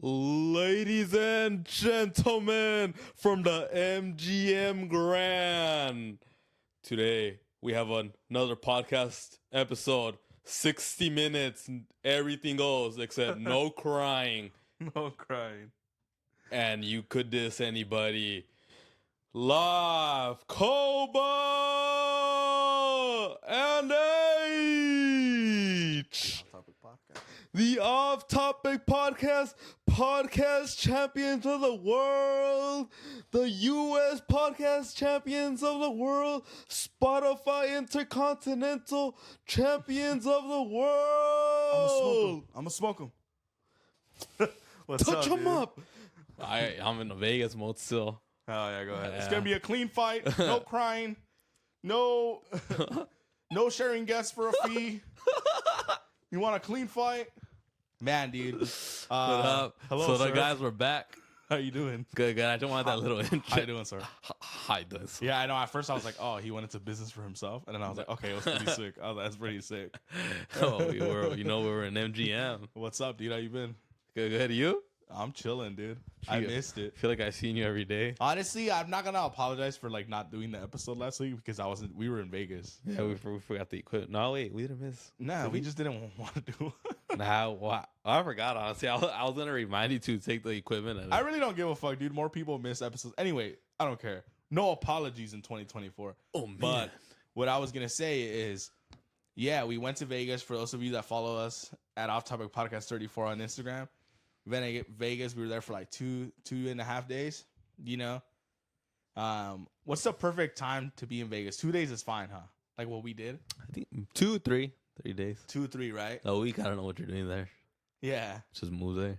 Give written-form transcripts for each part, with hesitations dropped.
Ladies and gentlemen from the MGM Grand, today we have another podcast episode. 60 minutes, everything goes except no crying. No crying. And you could diss anybody. Live, Koba and H. Topic podcast. The Off Topic Podcast, podcast champions of the world, the U.S. podcast champions of the world, Spotify Intercontinental champions of the world. I'm gonna smoke him. Touch them up. I'm in the Vegas mode still. Oh yeah, go ahead. Yeah. It's gonna be a clean fight. No crying. No, no sharing guests for a fee. You want a clean fight, man, dude? What up? Hello, so sir. the guys were back. How you doing? Good. I don't want that little intro. How you doing, sir? How you doing, sir? Yeah, I know. At first, I was like, "Oh, he went into business for himself," and then I was like, "Okay, it was pretty sick." I was like, "That's pretty sick." Oh, we were in MGM. What's up, dude? How you been? Good. You? I'm chilling, dude. I missed it. Feel like I've seen you every day. Honestly, I'm not gonna apologize for like not doing the episode last week because we were in Vegas. Yeah, we forgot the equipment. No, wait, we didn't miss. Nah, we just didn't want to do it. Nah, I forgot, honestly. I was going to remind you to take the equipment. And I really don't give a fuck, dude. More people miss episodes. Anyway, I don't care. No apologies in 2024. Oh, man. But what I was going to say is, yeah, we went to Vegas. For those of you that follow us at Off Topic Podcast 34 on Instagram, Vegas, we were there for like two and a half days, you know? What's the perfect time to be in Vegas? 2 days is fine, huh? Like what we did? I think 2, 3 days. 2, 3, right? A week, I don't know what you're doing there. Yeah, Just move there.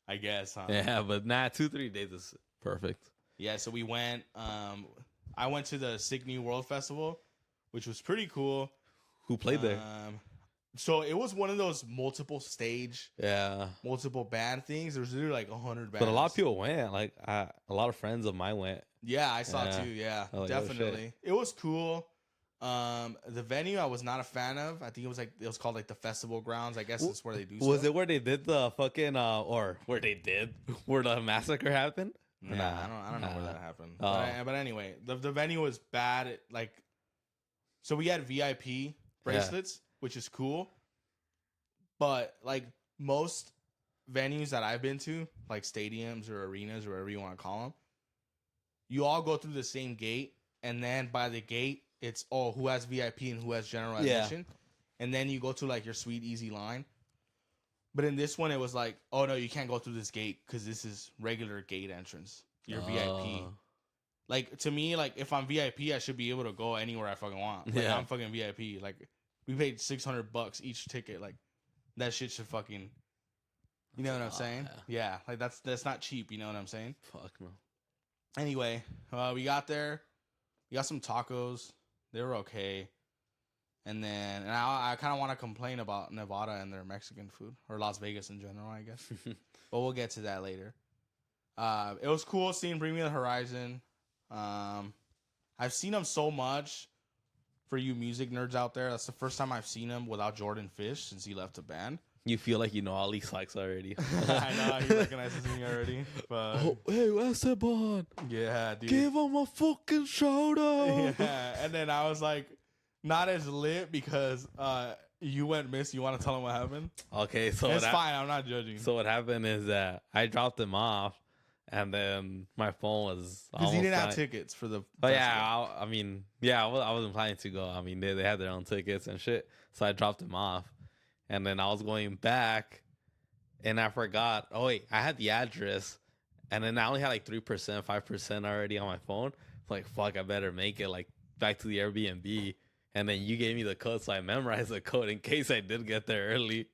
I guess, huh? Yeah, but 2, 3 days is perfect. Yeah, so we went. I went to the Sick New World Festival, which was pretty cool. Who played there? So it was one of those multiple stage, Yeah. multiple band things. There was literally like 100 bands. But a lot of people went. Like, a lot of friends of mine went. Yeah, I saw Yeah. too. Yeah, Oh, yeah, definitely. It was cool. The venue I was not a fan of. I think it was called like the Festival Grounds. I guess that's where they do. Was stuff. it where they did the fucking where the massacre happened? Nah, I don't know where that happened. Oh. But anyway, the venue was bad. So we had VIP bracelets, which is cool. But like most venues that I've been to, like stadiums or arenas or whatever you want to call them, you all go through the same gate, and then by the gate, it's who has VIP and who has general admission, and then you go to like your sweet easy line. But in this one, it was like, oh no, you can't go through this gate because this is regular gate entrance. You're VIP. Like to me, like if I'm VIP, I should be able to go anywhere I fucking want. Like Yeah. I'm fucking VIP. Like we paid $600 each ticket. Like that shit should fucking. You know what I'm saying? Yeah. Like that's not cheap. You know what I'm saying? Fuck no. Anyway, we got there. We got some tacos. They were okay. And I kind of want to complain about Nevada and their Mexican food, or Las Vegas in general, I guess. But we'll get to that later. It was cool seeing Bring Me the Horizon. I've seen him so much. For you music nerds out there, that's the first time I've seen him without Jordan Fish since he left the band. You feel like you know all these likes already. I know he recognizes me already. But Hey, Esteban, yeah, dude. give him a fucking shout out. Yeah, and then I was like, not as lit because you went miss. You want to tell him what happened? Okay, so It's fine. I'm not judging. So what happened is that I dropped him off, and then my phone was Because he didn't have almost tickets for the. But festival. I wasn't planning to go. I mean, they had their own tickets and shit. So I dropped them off. And then I was going back, and I forgot. Oh, wait, I had the address. And then I only had like 3%, 5% already on my phone. It's like, fuck, I better make it like back to the Airbnb. And then you gave me the code, so I memorized the code in case I did get there early.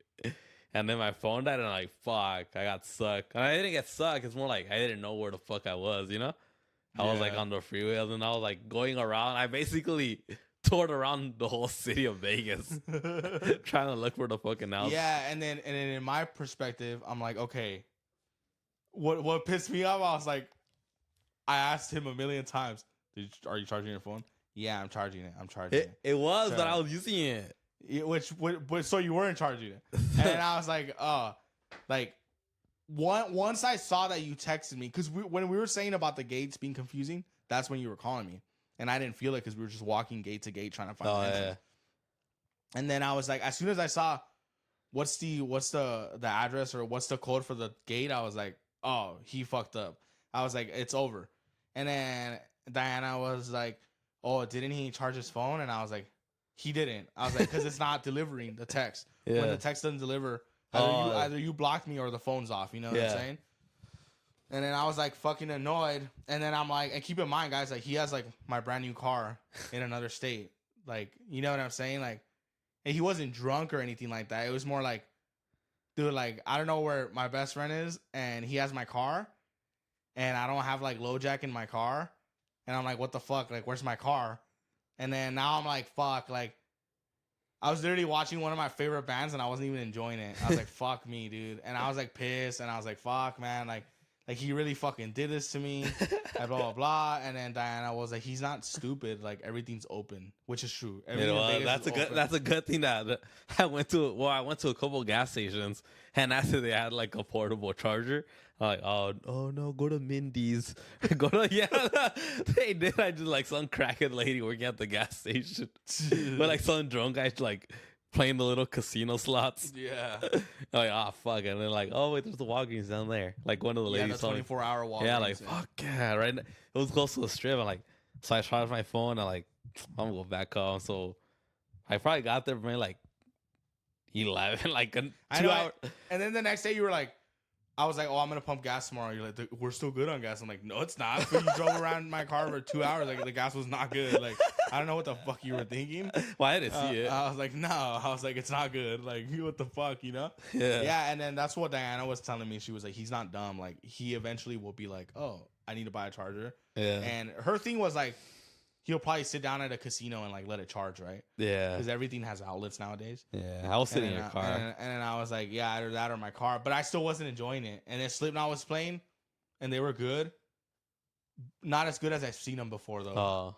And then my phone died, and I'm like, fuck, I got stuck. And I didn't get stuck. It's more like I didn't know where the fuck I was, you know? I was like Yeah. on the freeway, and then I was like going around. I basically toured around the whole city of Vegas trying to look for the fucking house. Yeah, and then in my perspective, I'm like, okay, what pissed me off? I was like, I asked him a million times, are you charging your phone? Yeah, I'm charging it. I'm charging it. It was, So- but I was using it. So you weren't charging it, and I was like, like once I saw that you texted me, because when we were saying about the gates being confusing, that's when you were calling me, and I didn't feel it because we were just walking gate to gate trying to find the entrance. And then I was like, as soon as I saw what's the address or what's the code for the gate, I was like, oh, he fucked up. I was like, it's over. And then Diana was like, oh, didn't he charge his phone? And I was like, he didn't. I was like, because it's not delivering the text. Yeah. When the text doesn't deliver, Oh. either you blocked me or the phone's off. You know what I'm Yeah. saying? And then I was like fucking annoyed. And then I'm like, and keep in mind, guys, like he has like my brand new car in another state. Like, you know what I'm saying? Like, and he wasn't drunk or anything like that. It was more like, dude, like, I don't know where my best friend is, and he has my car, and I don't have like low jack in my car. And I'm like, what the fuck? Like, where's my car? And then now I'm like, fuck, like, I was literally watching one of my favorite bands and I wasn't even enjoying it. I was like, fuck me, dude. And I was like pissed, and I was like, fuck, man, like he really fucking did this to me, and blah blah blah. And then Diana was like, he's not stupid, like everything's open, which is true. You Everything know, in Vegas that's is a good. open. That's a good thing that I went to. Well, I went to a couple gas stations, and after they had like a portable charger, I'm like, oh no, go to Mindy's, go to they did. I just like some crackhead lady working at the gas station, but like some drunk guy like playing the little casino slots. Yeah. Like, oh fuck, and then like, oh wait, there's the Walgreens down there. Like one of the Yeah, ladies the told me. 24-hour wall. Yeah, like fuck yeah, right. It was close to the strip. I'm like, so I charged my phone. And like, I'm gonna go back home. So I probably got there maybe like 11, like a I 2 know, hour. And then the next day you were like, I was like, oh, I'm gonna pump gas tomorrow. You're like, we're still good on gas. I'm like, no, it's not. So you drove around my car for 2 hours. Like the gas was not good. Like I don't know what the fuck you were thinking. Well, I didn't see it. I was like, no. I was like, it's not good. Like what the fuck, you know? Yeah. Yeah. And then that's what Diana was telling me. She was like, he's not dumb. Like he eventually will be like, oh, I need to buy a charger. Yeah. And her thing was like, he'll probably sit down at a casino and like let it charge, right? Yeah. Because everything has outlets nowadays. Yeah. I was sitting in your car. And then I was like, yeah, either that or my car. But I still wasn't enjoying it. And then Slipknot was playing, and they were good. Not as good as I've seen them before, though. Oh.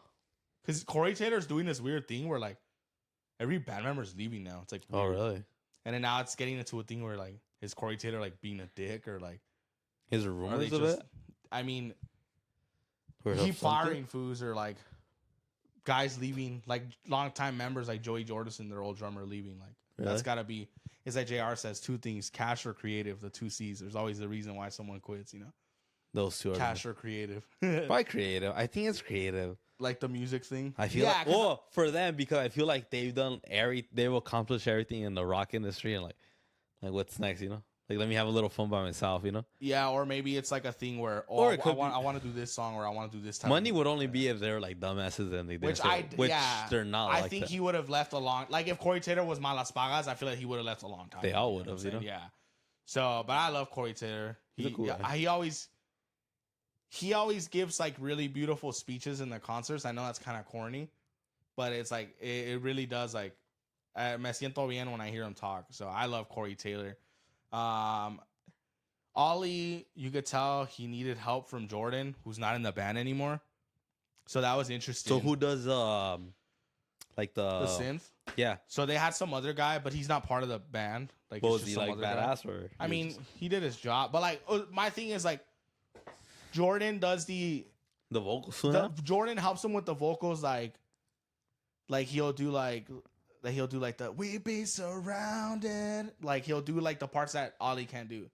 Because Corey Taylor's doing this weird thing where, like, every band member is leaving now. It's like, Oh, weird. really? And then now it's getting into a thing where, like, is Corey Taylor, like, being a dick or, like, His are they rumors of just, it. I mean, Where keep he'll flunk it? firing foos or, like, guys leaving, like, longtime members like Joey Jordison, their old drummer, leaving. Like, Really? that's got to be, it's like JR says, two things, cash or creative, the two C's. There's always the reason why someone quits, you know? Those two are Cash or creative. probably creative. I think it's creative. Like the music thing. I feel like, well, for them, because I feel like they've accomplished everything in the rock industry, and like what's next, you know? Like, let me have a little fun by myself, you know? Yeah, or maybe it's like a thing where, Or oh, it I could want to do this song, or I want to do this type Money of would only be if they're like dumbasses and they didn't which say it, which yeah, they're not. I like think that. he would have left a long, like if Corey Taylor was Malas Pagas, I feel like he would have left a long time They ago, all you would know have, what I'm you saying? Yeah. So, but I love Corey Taylor. He's a cool guy. He always gives like really beautiful speeches in the concerts. I know that's kind of corny, but it's like it really does like me siento bien when I hear him talk. So I love Corey Taylor. Ollie, you could tell he needed help from Jordan, who's not in the band anymore. So that was interesting. So who does like the synth? Yeah, So they had some other guy, but he's not part of the band. Like, but it's was just he some like other guy. badass or? I mean, he did his job, but like my thing is like Jordan does the vocals. Jordan helps him with the vocals, like he'll do like the "We Be Surrounded," like he'll do like the parts that Ollie can't do,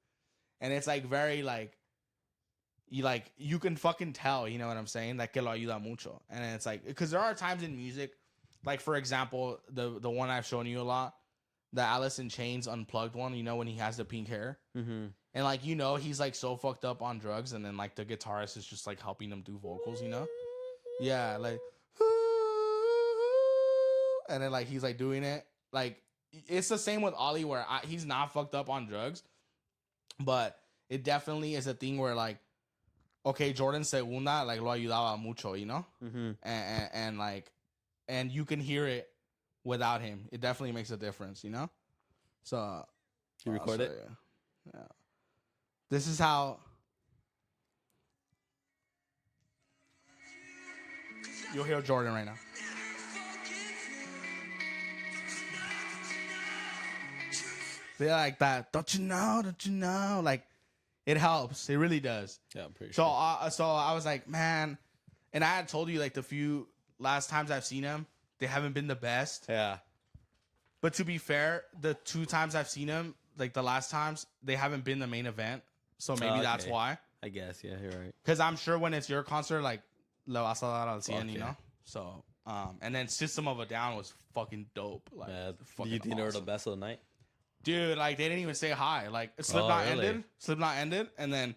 and it's like very like you can fucking tell, you know what I'm saying? Like que lo ayuda mucho, and it's like because there are times in music, like for example the one I've shown you a lot, the Alice in Chains Unplugged one, you know, when he has the pink hair. Mm-hmm. And like, you know, he's like so fucked up on drugs, and then like the guitarist is just like helping him do vocals, you know? Yeah, like, and then like he's like doing it. Like it's the same with Ollie where he's not fucked up on drugs, but it definitely is a thing where like, okay, Jordan Segunda like lo ayudaba mucho, you know, and like, and you can hear it without him. It definitely makes a difference, you know. So You record it? Yeah. This is how. You'll hear Jordan right now. They're like that. Don't you know? Don't you know? Like, it helps. It really does. Yeah, I'm pretty So, sure. so I was like, man, and I had told you like the few last times I've seen him, they haven't been the best. Yeah. But to be fair, the 2 times I've seen him, like the last times, they haven't been the main event. So maybe that's Okay. why. I guess, yeah, you're right. Because I'm sure when it's your concert, like, lo vas a dar al cien, you yeah. know? So, and then System of a Down was fucking dope. Like, Yeah. Do fucking you think they were the awesome. best of the night? Dude, like, they didn't even say hi. Like, Slipknot really? ended, and then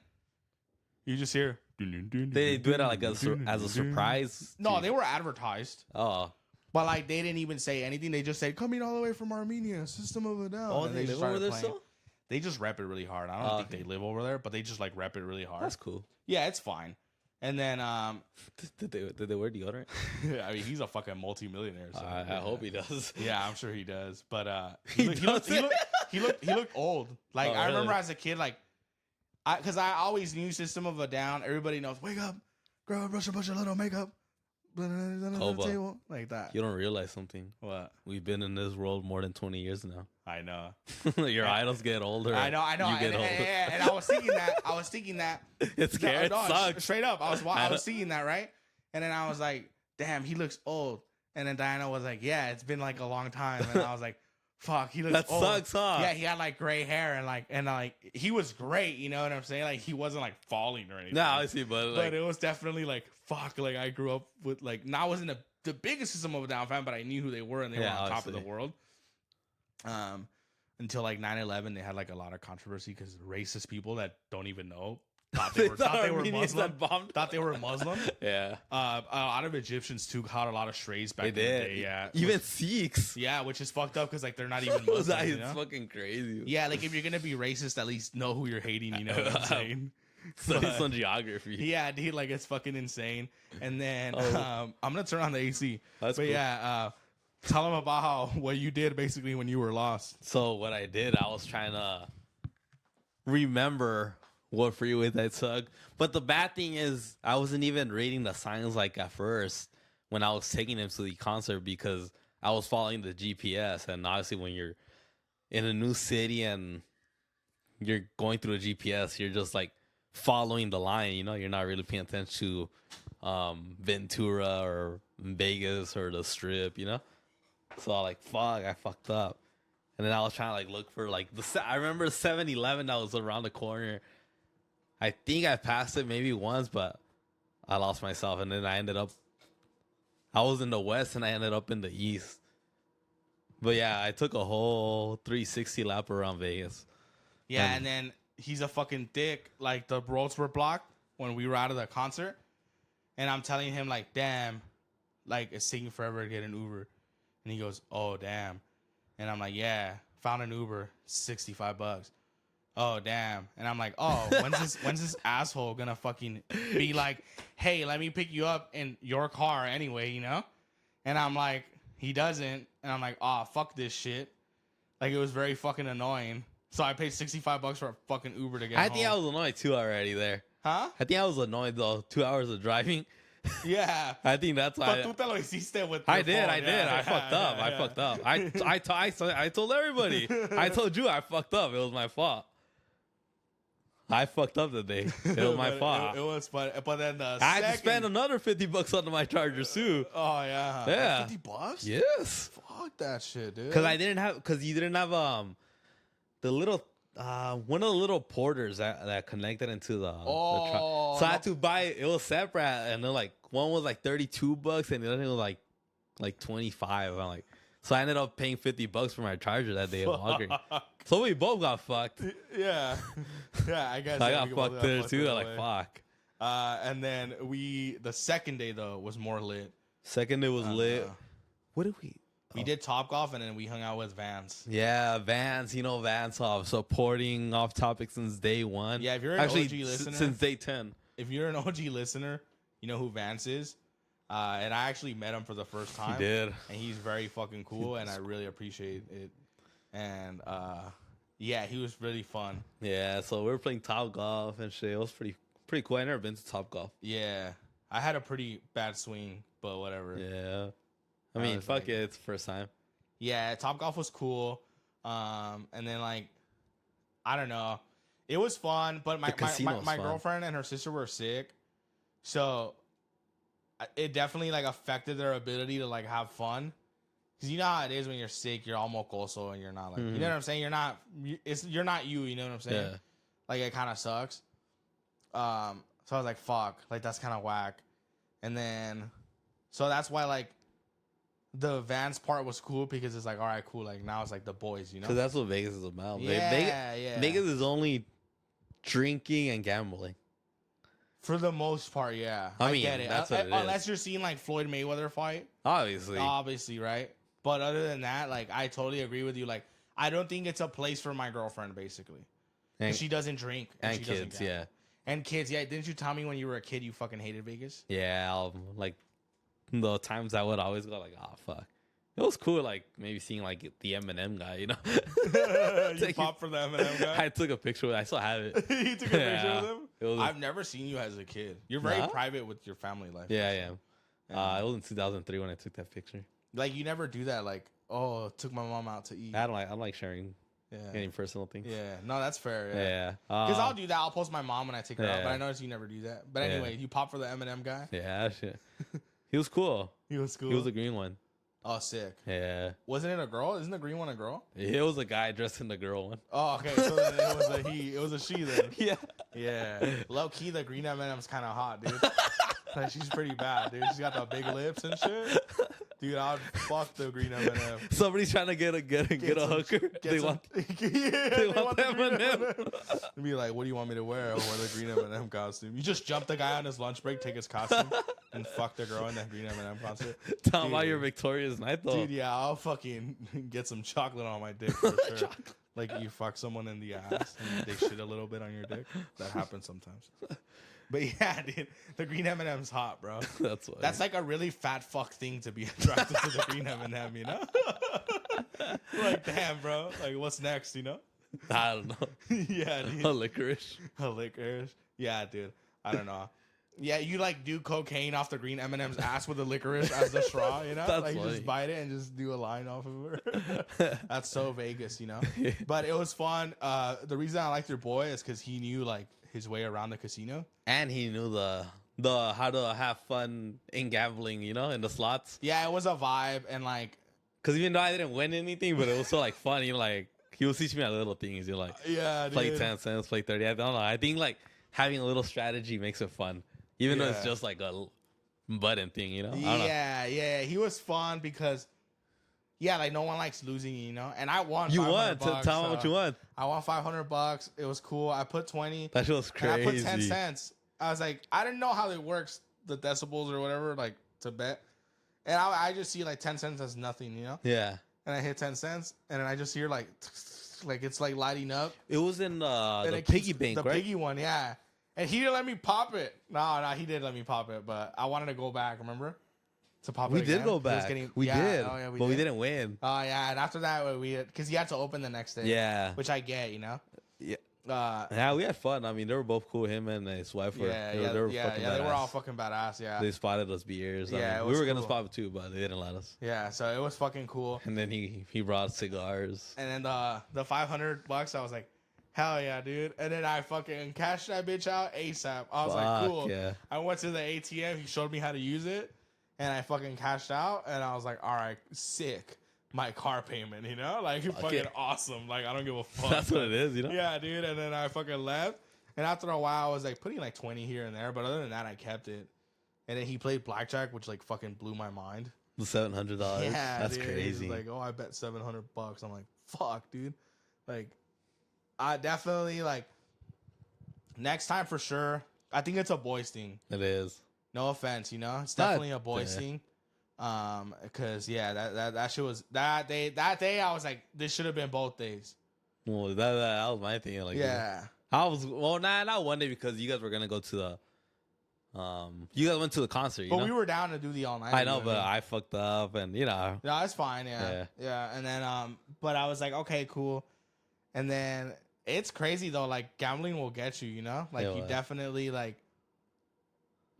you just hear. They do it like as a surprise? No, they were advertised. Oh. But, like, they didn't even say anything. They just said, coming all the way from Armenia, System of a Down. Oh, and they just live over started there playing. still? They just rep it really hard. I don't think they live over there, but they just, like, rep it really hard. That's cool. Yeah, it's fine. And then, Did they wear deodorant? I mean, he's a fucking multimillionaire. So, I hope he does. Yeah, I'm sure he does. But He he looked old. Like Oh, I remember really? as a kid, like because I always knew System of a Down. Everybody knows. Wake up, girl, brush a bunch of little makeup. Hobo. Table, like that. You don't realize something. What? We've been in this world more than 20 years now. I know. Your idols get older. I know. You get older. And I was thinking that. It's scary. It No, sucks. straight up. I was thinking that, right? And then I was like, damn, he looks old. And then Diana was like, yeah, it's been like a long time. And I was like, fuck, he looks That old. sucks, huh? Yeah, he had like gray hair and like he was great, you know what I'm saying? Like he wasn't like falling or anything. No, I see, but like, But it was definitely like fuck. Like I grew up with like now I wasn't the biggest System of a Down fan, but I knew who they were and they were on top of the obviously. world. Until like 9/11, they had like a lot of controversy because racist people that don't even know thought they were Armenians Muslim. that bombed. Thought they were Muslim. Yeah, A lot of Egyptians too caught a lot of strays back they in the did. day. Yeah, Even Sikhs. yeah, which is fucked up because like they're not even That Muslims. is You know? fucking crazy. Yeah, like if you're gonna be racist, at least know who you're hating. You know what I'm saying? Study But- some geography. Yeah, dude, like it's fucking insane. And then Oh. I'm gonna turn on the AC. That's but cool. yeah, tell them about what you did basically when you were lost. So what I did, I was trying to remember what freeways I took. But the bad thing is, I wasn't even reading the signs like at first when I was taking him to the concert because I was following the GPS. And obviously, when you're in a new city and you're going through a GPS, you're just like following the line. You know, you're not really paying attention to Ventura or Vegas or the Strip. You know. So I like, fuck, I fucked up. And then I was trying to like look for like I remember 7-Eleven that was around the corner. I think I passed it maybe once, but I lost myself. And then I was in the west and I ended up in the east. But yeah, I took a whole 360 lap around Vegas. Yeah, and then he's a fucking dick. Like the roads were blocked when we were out of the concert, and I'm telling him like, damn, like it's taking forever to get an Uber. And he goes, oh, damn. And I'm like, yeah, found an Uber, $65. Oh, damn. And I'm like, oh, when's this asshole gonna fucking be like, hey, let me pick you up in your car anyway, you know? And I'm like, he doesn't. And I'm like, oh, fuck this shit. Like, it was very fucking annoying. So I paid $65 for a fucking Uber to get I home. think I was annoyed too already there. Huh? I think I was annoyed though. 2 hours of driving. Yeah. I think that's why. But tú te lo hiciste with I your did. phone. I did. Yeah, I fucked up. yeah, I yeah. fucked up. I told everybody. I told you I fucked up. It was my fault. I fucked up the day. It was my But fault. It was fun. But then the I had to second- spend another $50 on my charger too. Oh, yeah. Yeah. $50? Yes, Fuck that shit, dude. because you didn't have the little one of the little porters that connected into the Oh, so I had to buy it was separate, and then like one was like $32 and the other was like 25. I'm like, so I ended up paying $50 for my charger that day at Walgreens. So we both got fucked. Yeah. Yeah, I guess. I yeah, got we both fucked got there fucked too. that I'm like, way. fuck. And then the second day though was more lit. Second, it was lit. What did we? We did Top Golf, and then we hung out with Vans. Yeah, Vans. Vans off supporting Off Topic since day one. Yeah, if you're an Actually, OG listener, since day 10. if you're an OG listener, you know who Vance is. And I actually met him for the first time. He did. And he's very fucking cool, and I really appreciate it. And yeah, he was really fun. Yeah, so we were playing Top Golf and shit. It was pretty cool. I never been to Top Golf. Yeah, I had a pretty bad swing, but whatever. Yeah, I mean, fuck like, it, it's the first time. Yeah, Top Golf was cool. And then like, I don't know, it was fun. But my fun. girlfriend and her sister were sick, so it definitely like affected their ability to like have fun. Cause you know how it is when you're sick, you're all mocoso and you're not like, you know what I'm saying? You're not you, you know what I'm saying? Yeah. Like it kind of sucks. So I was like, fuck, like that's kind of whack. And then, so that's why like the Vans part was cool because it's like, all right, cool. Like now it's like the boys, you know? Because that's what Vegas is about. Yeah, yeah. Vegas is only drinking and gambling. For the most part, yeah. I mean, get it. that's what it Unless is. you're seeing like Floyd Mayweather fight. Obviously, Right? But other than that, like I totally agree with you. Like I don't think it's a place for my girlfriend, basically. and, She doesn't drink. and she doesn't kids, gamble. yeah. And kids, yeah. Didn't you tell me when you were a kid you fucking hated Vegas? Yeah, like the times I would always go like, oh fuck. It was cool, like maybe seeing like the Eminem guy, you know. You popped for the Eminem guy? I took a picture with it. I still have it. You took a picture with him? It was, I've never seen you as a kid. You're very Nah? private with your family life. yeah, I am. Yeah. It was in 2003 when I took that picture. Like you never do that. Like, oh, took my mom out to eat. I don't like sharing Yeah. any personal things. Yeah. No, that's fair. Yeah. Yeah. Because I'll do that. I'll post my mom when I take her out. Yeah. But I noticed you never do that. But Yeah. anyway, you pop for the Eminem guy. Yeah, shit. He was cool. He was cool. He was the green one. Oh, sick. Yeah. Wasn't it a girl? Isn't the green one a girl? It was a guy dressed in the girl one. Oh, okay. So then it was a he. It was a she then. Yeah. Yeah. Low key, the green M&M's kind of hot, dude. Like, she's pretty bad, dude. She's got the big lips and shit. Dude, I'd fuck the green M&M. Somebody's trying to get a hooker. They want yeah, they want the green M&M. And be like, what do you want me to wear? I'll wear the green M&M costume. You just jump the guy on his lunch break, take his costume, and fuck the girl in that green M&M concert. Tell about your victorious night though. Dude, yeah, I'll fucking get some chocolate on my dick for sure. Like you fuck someone in the ass and they shit a little bit on your dick. That happens sometimes. But yeah, dude, the green M&M's hot, bro. That's why. That's like a really fat fuck thing to be attracted to the green M&M, you know? Like, damn, bro. Like, what's next, you know? I don't know. Yeah, dude. A licorice. A licorice. Yeah, dude. I don't know. Yeah, you like do cocaine off the green M&M's ass with the licorice as the straw, you know? That's like you funny. just bite it and just do a line off of her. That's so Vegas, you know? But it was fun. The reason I liked your boy is because he knew like his way around the casino. And he knew the how to have fun in gambling, you know, in the slots. Yeah, it was a vibe and like Because even though I didn't win anything, but it was so like fun. You know, like he was teaching me like little things. You know, like yeah, play dude. 10 cents, play 30. I don't know. I think like having a little strategy makes it fun, even though it's Yeah. just like a button thing. You know? I don't know. Yeah. He was fun because yeah, like no one likes losing, you know. And I won. You $500 won. Tell him what you won. I won $500. It was cool. I put 20. That shit was And I crazy. put 10 cents. I was like, I didn't know how it works, the decibels or whatever, like to bet. And I just see like 10 cents as nothing, you know. Yeah. And I hit 10 cents, and then I just hear like it's like lighting up. It was in And the it piggy keeps- bank, the right? piggy one, yeah. And he didn't let me pop it. No, he did let me pop it, but I wanted to go back. Remember? To pop it. We did again. go He was back. getting- We yeah, did. Oh, yeah, but we didn't win. Oh yeah, and after that we because he had to open the next day. Yeah. Which I get, you know. Yeah. Uh, Yeah, we had fun. I mean, they were both cool. Him and his wife were. yeah, they were fucking they were badass. all fucking badass. Yeah. They spotted us beers. I Yeah, mean, it we was were gonna cool. spot it too, but they didn't let us. Yeah, so it was fucking cool. And then he brought cigars. And then the $500, I was like, hell yeah, dude. And then I fucking cashed that bitch out ASAP. I was like, Fuck, cool. yeah. I went to the ATM. He showed me how to use it, and I fucking cashed out. And I was like, all right, sick. My car payment, you know, like fucking it. awesome. Like I don't give a fuck. That's what it is, you know. Yeah, dude. And then I fucking left. And after a while, I was like putting like 20 here and there, but other than that, I kept it. And then he played blackjack, which like fucking blew my mind. The $700. Yeah, That's dude. crazy. He's like, oh, I bet $700. I'm like, fuck, dude. Like, I definitely like next time for sure. I think it's a boys thing. It is. No offense, you know, it's Not- definitely a boys yeah. thing. Because yeah, that shit was that day. I was like, this should have been both days. Well, that was my thing. Like, Yeah. I was not one day because you guys were gonna go to the you guys went to the concert. But we were down to do the all night. I know, but I fucked up, and no, it's fine. Yeah. And then but I was like, okay, cool. And then it's crazy though. Like gambling will get you. You know, like you definitely like.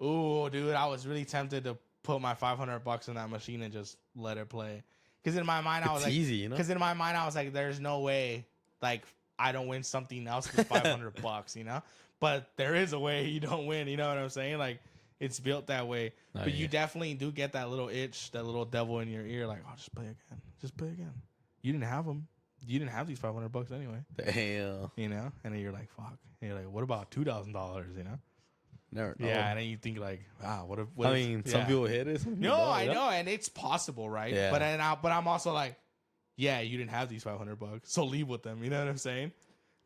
Ooh, dude, I was really tempted to put my $500 in that machine and just let it play. Because in my mind, I was like, easy, you know. Because in my mind, I was like, there's no way, like, I don't win something else with $500, you know. But there is a way you don't win. You know what I'm saying? Like, it's built that way. But you definitely do get that little itch, that little devil in your ear, like, oh, just play again, just play again. You didn't have them. You didn't have these $500 anyway. Damn. You know, and then you're like, fuck. And you're like, what about $2,000? You know. Never know. Yeah, and then you think like, wow, what if? Some people hit it. No, I know, and it's possible, right? Yeah. But I'm also like, yeah, you didn't have these $500, so leave with them. You know what I'm saying?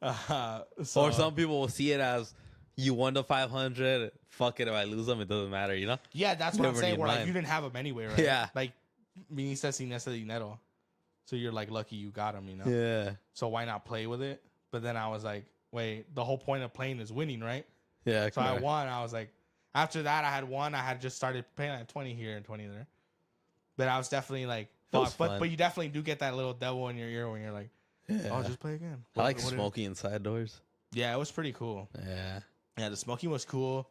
Or some people will see it as you won the 500. Fuck it, if I lose them, it doesn't matter. You know? Yeah, that's what I'm saying. Where like, you didn't have them anyway, right? Yeah. Like, viniste sin ese dinero, so you're like lucky you got them. You know? Yeah. So why not play with it? But then I was like, wait, the whole point of playing is winning, right? Yeah, so I won. I was like, after that, I had won. I had just started paying like 20 here and 20 there. But I was definitely like, fuck. But you definitely do get that little devil in your ear when you're like, oh, just play again. I like smoking inside doors. Yeah, it was pretty cool. Yeah, the smoking was cool.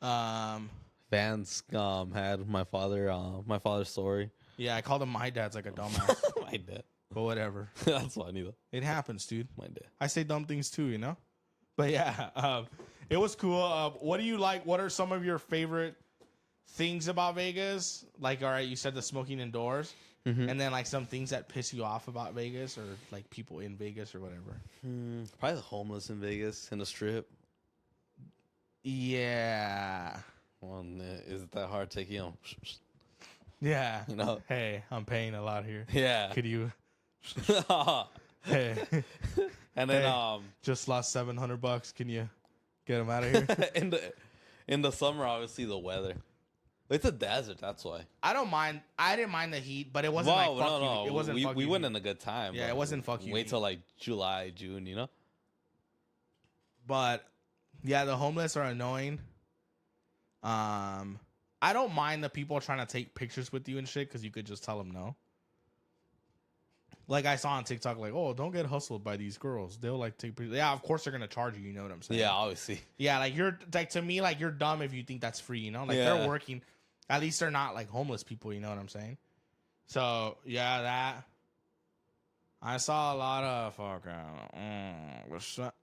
Vans had my father's story. Yeah, I called him my dad's like a dumbass. My dad. But whatever. That's funny though. It happens, dude. My dad. I say dumb things too, you know? But yeah, it was cool. What do you like? What are some of your favorite things about Vegas? Like, all right, you said the smoking indoors. Mm-hmm. And then like some things that piss you off about Vegas or like people in Vegas or whatever. Probably the homeless in Vegas in the strip. Yeah. Well, is it that hard taking them? Yeah. You know? Hey, I'm paying a lot here. Yeah. Could you? Hey. And then just lost $700. Can you get them out of here? in the summer, obviously the weather. It's a desert, that's why. I don't mind. I didn't mind the heat, but it wasn't like fuck you. It wasn't. We went in a good time. Yeah, it wasn't fuck you. Wait till like July, June, you know. But yeah, the homeless are annoying. I don't mind the people trying to take pictures with you and shit because you could just tell them no. Like I saw on TikTok, like, oh, don't get hustled by these girls. They'll like take pictures. Yeah, of course they're gonna charge you. You know what I'm saying? Yeah, obviously. Yeah, like you're like to me, like you're dumb if you think that's free. You know, like they're working. At least they're not like homeless people. You know what I'm saying? So yeah, that. I saw a lot of fucking.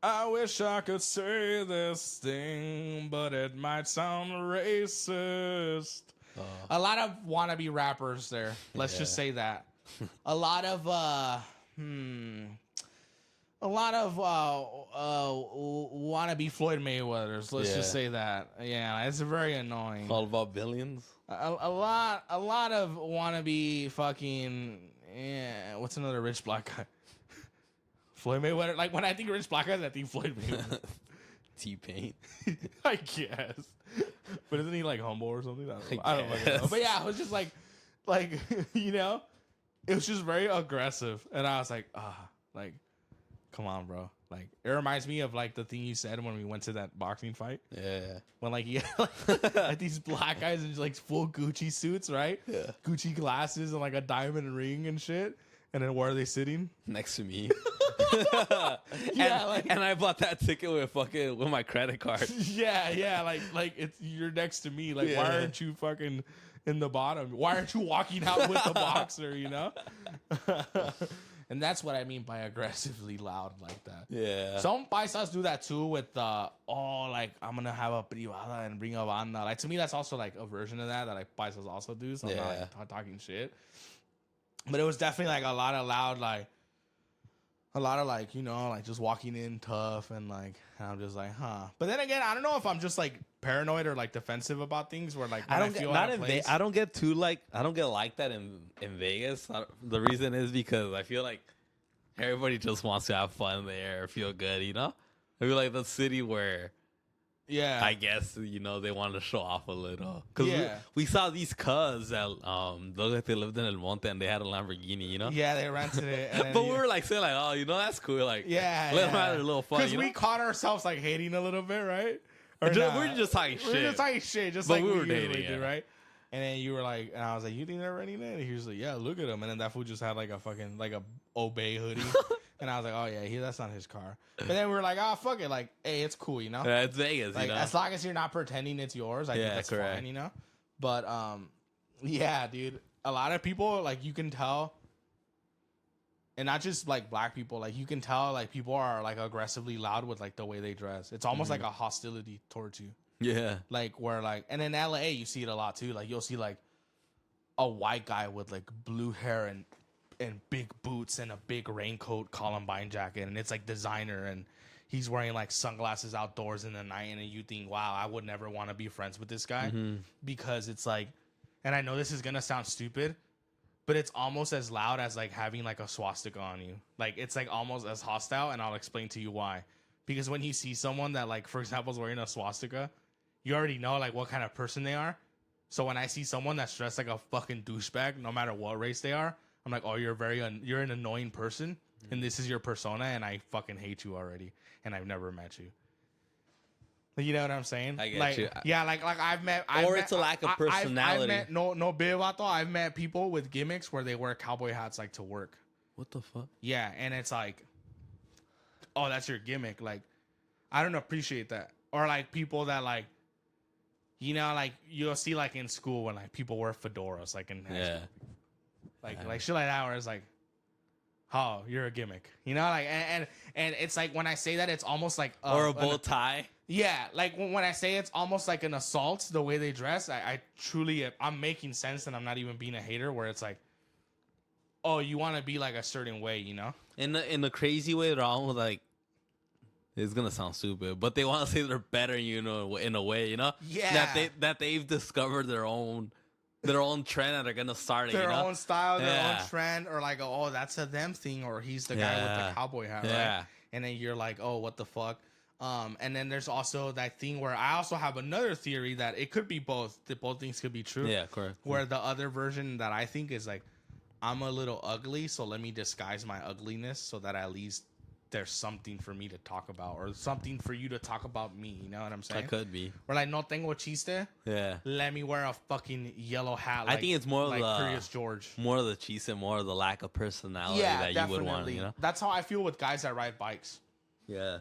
I wish I could say this thing, but it might sound racist. A lot of wannabe rappers there. Let's just say that. A lot of wannabe Floyd Mayweathers. Let's just say that. Yeah, it's very annoying. All about billions. A lot of wannabe fucking. Yeah, what's another rich black guy? Floyd Mayweather. Like when I think of rich black guys, I think Floyd Mayweather. T-Pain. I guess. But isn't he like humble or something? I don't know. But yeah, it was just like you know. It was just very aggressive, and I was like, like, come on, bro. Like, it reminds me of like the thing you said when we went to that boxing fight. Yeah. When like you like these black guys in like full Gucci suits, right? Yeah. Gucci glasses and like a diamond ring and shit. And then where are they sitting? Next to me. Yeah, and I bought that ticket with my credit card. Yeah, like it's you're next to me. Like, why aren't you fucking in the bottom? Why aren't you walking out with the boxer, you know? And that's what I mean by aggressively loud like that. Yeah. Some paisas do that too with like I'm gonna have a privada and bring a banda. Like to me that's also like a version of that like paisas also do. So I'm not like talking shit. But it was definitely like a lot of loud like, you know, like just walking in tough and like and I'm just like, huh. But then again, I don't know if I'm just like paranoid or like defensive about things where like I don't get like that in Vegas. The reason is because I feel like everybody just wants to have fun there, feel good, you know? I feel like the city where Yeah. I guess, you know, they wanted to show off a little. Because Yeah. we saw these cuz that looked like they lived in El Monte and they had a Lamborghini, you know? Yeah, they rented it. And then, But we were like saying, like, oh, you know, that's cool. Like, yeah, let them have a little fun. Because You we know? caught ourselves like hating a little bit, right? Or We're just talking shit. We're just talking shit, just But like we we were usually dating, do, yeah. right? And then you were like, and I was like, you think they're renting it? And he was like, yeah, look at him. And then that fool just had like a fucking like a Obey hoodie, and I was like, oh yeah, that's not his car. But then we were like, oh fuck it, like, hey, it's cool, you know? Yeah, it's Vegas, Like you know? as long as you're not pretending it's yours, I think Yeah, that's correct. fine, you know. But yeah, dude, a lot of people like you can tell, and not just like black people, like you can tell like people are like aggressively loud with like the way they dress. It's almost like a hostility towards you, Yeah. like where like, and in LA you see it a lot too. Like you'll see like a white guy with like blue hair and big boots and a big raincoat Columbine jacket, and it's like designer, and he's wearing like sunglasses outdoors in the night, and you think, wow, I would never want to be friends with this guy because it's like, and I know this is gonna sound stupid, but it's almost as loud as like having like a swastika on you. Like it's like almost as hostile, and I'll explain to you why. Because when you see someone that like, for example, is wearing a swastika, you already know like what kind of person they are. So when I see someone that's dressed like a fucking douchebag, no matter what race they are, I'm like, oh, you're an annoying person, and this is your persona, and I fucking hate you already, and I've never met you. You know what I'm saying? I get like, you. Yeah, like I've met, It's a lack of personality. I've met, no, Bivato. I've met people with gimmicks where they wear cowboy hats like to work. What the fuck? Yeah, and it's like, oh, that's your gimmick. Like, I don't appreciate that. Or like people that like, you know, like you'll see like in school when like people wear fedoras, like in high school. Like shit like that, where it's like, oh, you're a gimmick, you know, like and it's like when I say that, it's almost like Or a bow tie. Yeah, like when I say it's almost like an assault the way they dress. I truly, I'm making sense, and I'm not even being a hater. Where it's like, oh, you want to be like a certain way, you know? In the crazy way, they're almost like, it's gonna sound stupid, but they want to say they're better, you know, in a way, you know, Yeah. that they've discovered their own trend and they're gonna start it, Their you know? own style, their Yeah. own trend, or like, oh, that's a them thing, or he's the guy with Yeah. the cowboy hat, Yeah. right? And then you're like, oh, what the fuck? And then there's also that thing where I also have another theory that it could be both. That both things could be true. Yeah, correct. Where the other version that I think is like, I'm a little ugly, so let me disguise my ugliness so that at least there's something for me to talk about, or something for you to talk about me. You know what I'm saying? That could be. Or like, no tengo chiste. Yeah. Let me wear a fucking yellow hat. I think it's more like the Curious George. more of the cheese and more of the lack of personality Yeah, that definitely. you would want, you know? That's how I feel with guys that ride bikes. Yeah.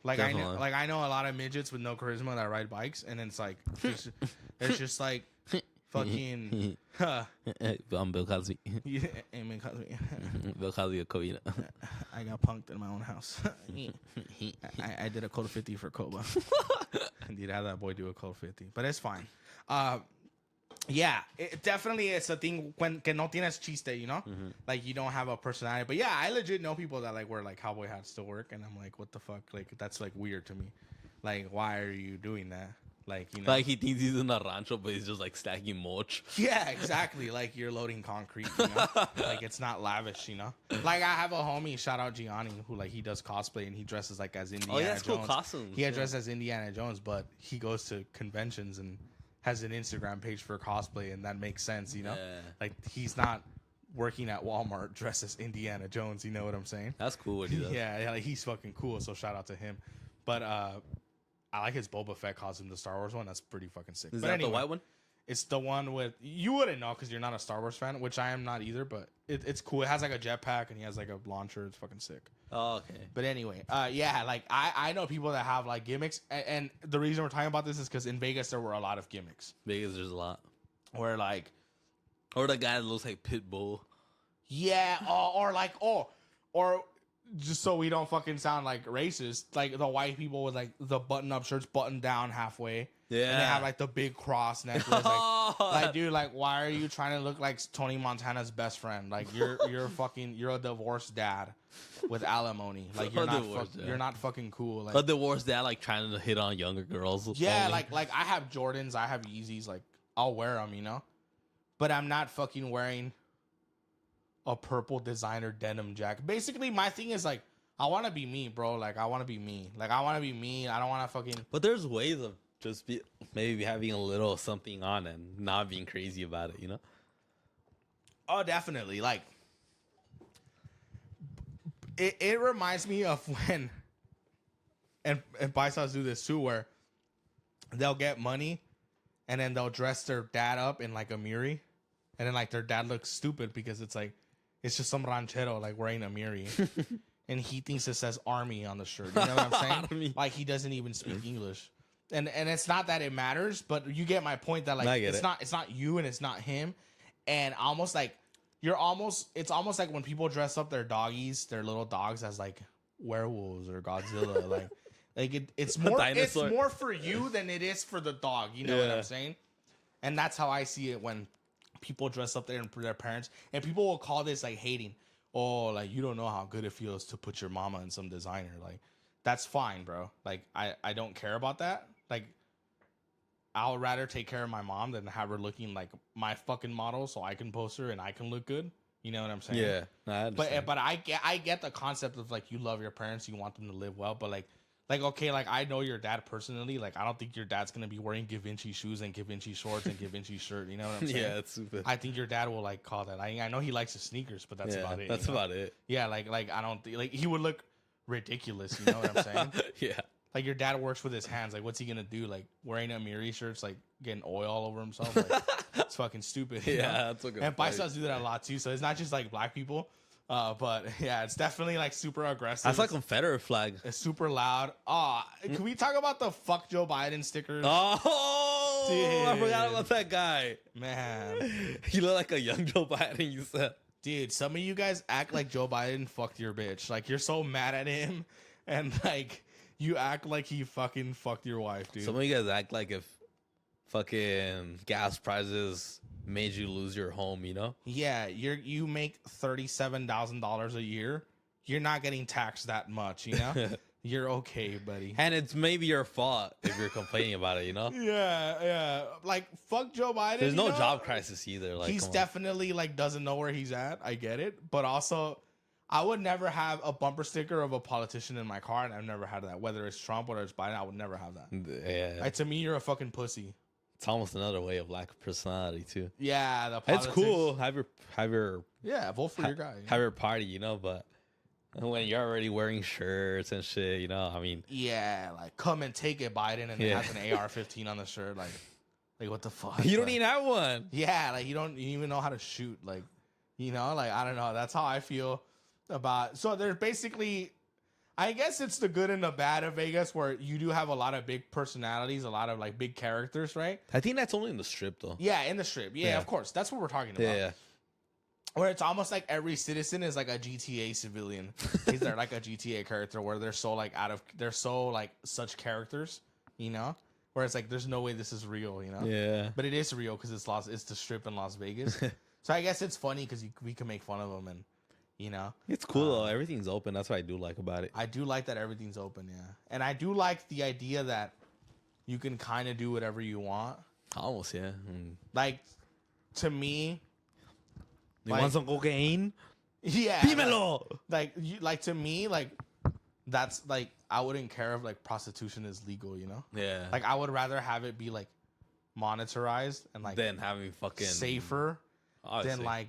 Like Definitely. I know a lot of midgets with no charisma that ride bikes, and it's like it's just like fucking. I'm Bill Cosby. Yeah, amen, Cosby. Bill Cosby of Covina. I got punked in my own house. I did a code 50 for Koba. Indeed, I had that boy do a code 50, but it's fine. Yeah, definitely it's a thing when que no tienes chiste, you know? Like you don't have a personality. But yeah, I legit know people that like wear like cowboy hats to work, and I'm like, what the fuck? Like that's like weird to me. Like, why are you doing that? Like, you know, Like he thinks he's in a rancho, but he's just like stacking mulch. yeah, exactly. Like you're loading concrete, you know? Like it's not lavish, you know? Like I have a homie, shout out Gianni, who like he does cosplay and he dresses like as Indiana Oh, yeah, it's cool Jones. costumes. He dresses as Indiana Jones, but he goes to conventions and has an Instagram page for cosplay, and that makes sense, you know? Yeah. Like he's not working at Walmart dressed as Indiana Jones, you know what I'm saying? That's cool what he does. Yeah, like he's fucking cool, so shout out to him. But I like his Boba Fett costume, the Star Wars one. That's pretty fucking sick. Is But that anyway, the white one? it's the one with, you wouldn't know because you're not a Star Wars fan, which I am not either, but it's cool. It has like a jetpack and he has like a launcher. It's fucking sick. Oh, okay. But anyway, yeah, like I know people that have like gimmicks, and the reason we're talking about this is because in Vegas there were a lot of gimmicks Vegas, there's a lot. where like, Or the guy that looks like Pitbull. yeah, or just so we don't fucking sound like racist, like the white people with like the button-up shirts buttoned down halfway. Yeah. And they have like the big cross necklace. Like, dude, like, why are you trying to look like Tony Montana's best friend? Like, you're a divorced dad with alimony. Like, you're not fucking cool. Like, But the worst dad, like trying to hit on younger girls. yeah, only. like I have Jordans, I have Yeezys. Like, I'll wear them, you know. But I'm not fucking wearing a purple designer denim jacket. Basically, my thing is like, I want to be me, bro. Like, I want to be me. Like, I want to be me. I don't want to fucking. But there's ways of just maybe having a little something on and not being crazy about it, you know? Oh, definitely. Like, it reminds me of when, and Paisas do this too, where they'll get money and then they'll dress their dad up in like a Muri, and then like their dad looks stupid because it's like, it's just some ranchero like wearing a Muri. And he thinks it says army on the shirt. You know what I'm saying? Army. Like, he doesn't even speak English. And it's not that it matters, but you get my point that like it's not you and it's not him. And almost like it's almost like when people dress up their doggies, their little dogs, as like werewolves or Godzilla. like it's more for you than it is for the dog. You know what I'm saying? And that's how I see it when people dress up their parents. And people will call this like hating. Oh, like, you don't know how good it feels to put your mama in some designer. Like, that's fine, bro. Like, I don't care about that. Like, I'll rather take care of my mom than have her looking like my fucking model so I can post her and I can look good. You know what I'm saying? Yeah. No, I understand. But I get the concept of like, you love your parents, you want them to live well, but like okay, like, I know your dad personally. Like, I don't think your dad's gonna be wearing Givenchy shoes and Givenchy shorts and Givenchy shirt. You know what I'm saying? Yeah, it's stupid. I think your dad will like call that. I know he likes his sneakers, but that's about it. That's about it. Yeah, like I don't think like he would look ridiculous. You know what I'm saying? Yeah. Like, your dad works with his hands. Like, what's he gonna do? Like, wearing a Muri shirt's like getting oil all over himself. Like, it's fucking stupid. Yeah, you know? that's a good And point. Paisas do that a lot too. So it's not just like black people. But yeah, it's definitely like super aggressive. That's like a Confederate flag. It's super loud. Can we talk about the fuck Joe Biden stickers? Oh, Dude. I forgot about that guy. Man. He looked like a young Joe Biden, you said. Dude, some of you guys act like Joe Biden fucked your bitch. Like, you're so mad at him, and like, you act like he fucking fucked your wife, dude. Some of you guys act like if fucking gas prices made you lose your home, you know? Yeah, you make $37,000 a year. You're not getting taxed that much, you know? You're okay, buddy. And it's maybe your fault if you're complaining about it, you know? Yeah. Like, fuck Joe Biden. There's no job crisis either. Like, He's definitely like doesn't know where he's at. I get it, but also, I would never have a bumper sticker of a politician in my car, and I've never had that. Whether it's Trump or it's Biden, I would never have that. Yeah. Like, to me, you're a fucking pussy. It's almost another way of lack of personality too. Yeah, the It's politics. cool. Have your Yeah, vote for your guy. have your party, you know, but when you're already wearing shirts and shit, you know, I mean, Yeah, like, come and take it, Biden, and it has an AR-15 on the shirt. Like what the fuck? you don't Like, even have one. Yeah, like, you don't even know how to shoot. Like, you know, like, I don't know. That's how I feel about. So there's basically, I guess it's the good and the bad of Vegas, where you do have a lot of big personalities, a lot of like big characters, right? I think that's only in the strip though. Yeah, in the strip. Yeah, Yeah. of course. That's what we're talking about. Yeah. Where it's almost like every citizen is like a GTA civilian. Is there like a GTA character where they're so like such characters, you know? Where it's like, there's no way this is real, you know? Yeah. But it is real because it's the strip in Las Vegas. So I guess it's funny because we can make fun of them, and you know, It's cool though. Everything's open. That's what I do like about it. I do like that everything's open, yeah. And I do like the idea that you can kind of do whatever you want. Almost, yeah. Like, to me, You like- want some cocaine? yeah. Dímelo. Like to me, like, that's like, I wouldn't care if like prostitution is legal, you know? Yeah. Like, I would rather have it be like monetized and like then having fucking safer obviously. than like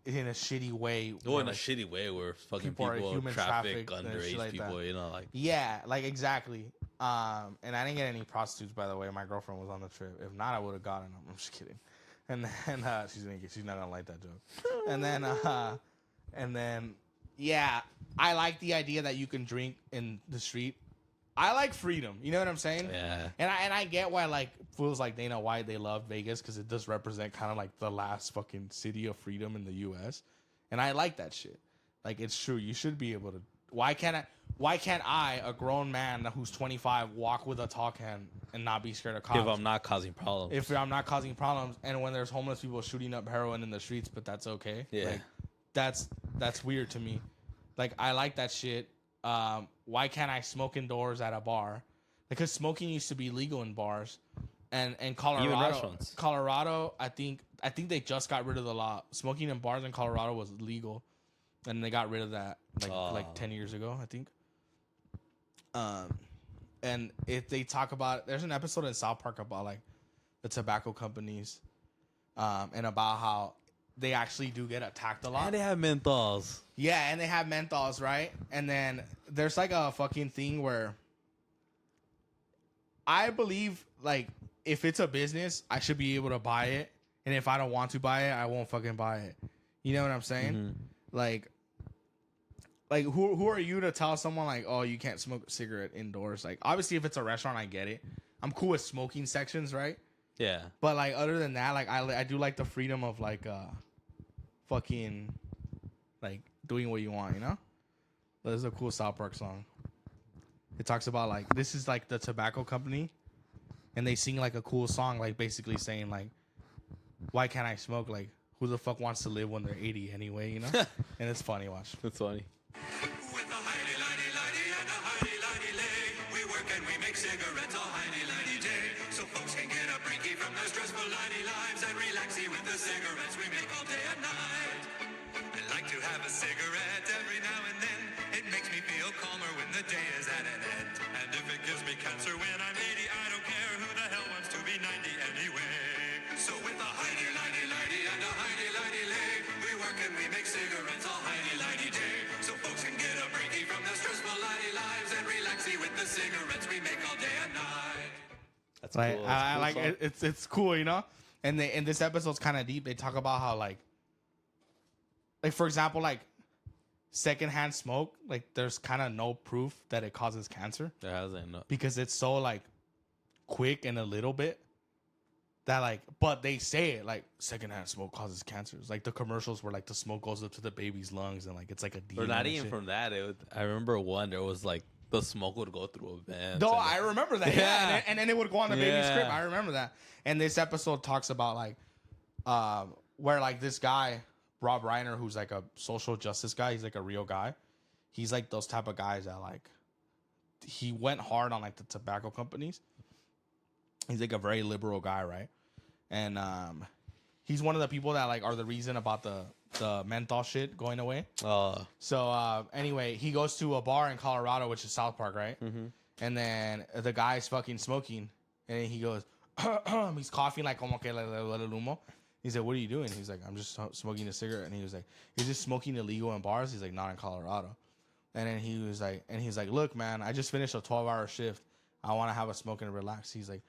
in a shitty way. Go where, in a like, shitty way where fucking people are people human traffic trafficked and underage shit like people, that. you know, like Yeah, like exactly. And I didn't get any prostitutes, by the way. My girlfriend was on the trip. If not, I would have gotten them. I'm just kidding. And then she's not gonna like that joke. And then yeah, I like the idea that you can drink in the street. I like freedom. You know what I'm saying? yeah. And I get why like fools like Dana White, they love Vegas because it does represent kind of like the last fucking city of freedom in the U.S. And I like that shit. Like, it's true. You should be able to. Why can't I, a grown man who's 25, walk with a tall can and not be scared of cops? If I'm not causing problems. If I'm not causing problems, and when there's homeless people shooting up heroin in the streets, but that's okay. Yeah. Like, that's weird to me. Like, I like that shit. Why can't I smoke indoors at a bar? Because smoking used to be legal in bars, and Colorado, Even restaurants. Colorado, I think they just got rid of the law. Smoking in bars in Colorado was legal, and they got rid of that like Oh. 10 years ago, I think. And if they talk about, there's an episode in South Park about like the tobacco companies, and about how they actually do get attacked a lot. And they have menthols. Yeah, and they have menthols, right? And then there's like a fucking thing where I believe like if it's a business, I should be able to buy it, and if I don't want to buy it, I won't fucking buy it. You know what I'm saying? Mm-hmm. Like who are you to tell someone like, oh, you can't smoke a cigarette indoors? Like, obviously, if it's a restaurant, I get it. I'm cool with smoking sections, right? Yeah. But like, other than that, like, I do like the freedom of like, fucking, like doing what you want, you know? But this is a cool South Park song. It talks about like this is like the tobacco company, and they sing like a cool song, like basically saying like, why can't I smoke? Like, who the fuck wants to live when they're 80 anyway, you know? And it's funny, watch. That's funny. With a highty-lighty-lighty and a highty-lighty-lay, we work and we make cigarettes all highty-lighty day. So folks can get a breaky from their stressful lighty lives and relaxy with the cigarettes we make all day and night. I like to have a cigarette every now and then. It makes me feel calmer when the day is at an end. And if it gives me cancer when I'm 80, I don't care. Who the hell wants to be 90 anyway? So with a highty-lighty-lighty and a highty-lighty-lay, we work and we make cigarettes all highty-lighty day. So folks can get a breaky from the stressful lighty lives and relaxy with the cigarettes we make all day and night. That's Like, cool. I That's a cool like song. it, it's cool, you know. And they, and this episode's kind of deep. They talk about how like for example, like secondhand smoke, like there's kind of no proof that it causes cancer There hasn't. No. because it's so like quick and a little bit that like, but they say it like secondhand smoke causes cancer. It's like the commercials where like the smoke goes up to the baby's lungs and like it's like a demon. Or not and even shit. from that. It would, I remember one. There was like the smoke would go through a vent. No, and- I remember that. Yeah, Yeah. and then it would go on the baby's Yeah. crib. I remember that. And this episode talks about like, where like this guy Rob Reiner, who's like a social justice guy, he's like a real guy. He's like those type of guys that like, he went hard on like the tobacco companies. He's like a very liberal guy, right? And he's one of the people that like are the reason about the menthol shit going away. So anyway, he goes to a bar in Colorado, which is South Park, right? Mhm. And then the guy's fucking smoking, and he goes, he's coughing like como que le el humo. He's like, "What are you doing?" He's like, "I'm just smoking a cigarette." And he was like, "Is this smoking illegal in bars?" He's like, "Not in Colorado." And then he was like, "Look, man, I just finished a 12-hour shift. I want to have a smoke and relax." He's like,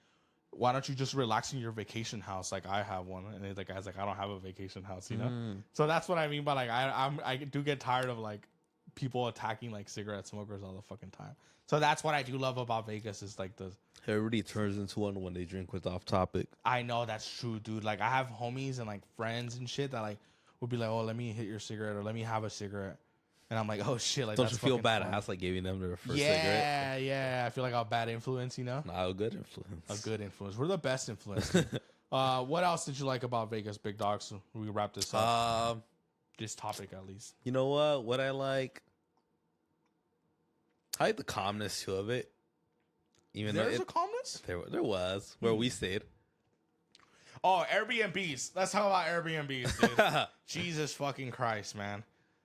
"Why don't you just relax in your vacation house like I have one?" And the guy's like, "I don't have a vacation house, you know." So that's what I mean by like I do get tired of like people attacking like cigarette smokers all the fucking time. So that's what I do love about Vegas is like the. Everybody turns into one when they drink with off topic. I know that's true, dude. Like I have homies and like friends and shit that like would be like, "Oh, let me hit your cigarette or let me have a cigarette," and I'm like, "Oh shit!" Like, Don't that's you feel fucking fun. badass like giving them their first cigarette? Yeah, yeah. I feel like a bad influence, you know. Not a good influence. A good influence. We're the best influence. What else did you like about Vegas, Big Dog? So we wrap this up. This topic, at least. You know what? What I like the calmness too of it. Even though There's a calmness. there was where we stayed. Oh, Airbnbs. Let's talk about Airbnbs, dude. Jesus fucking Christ, man.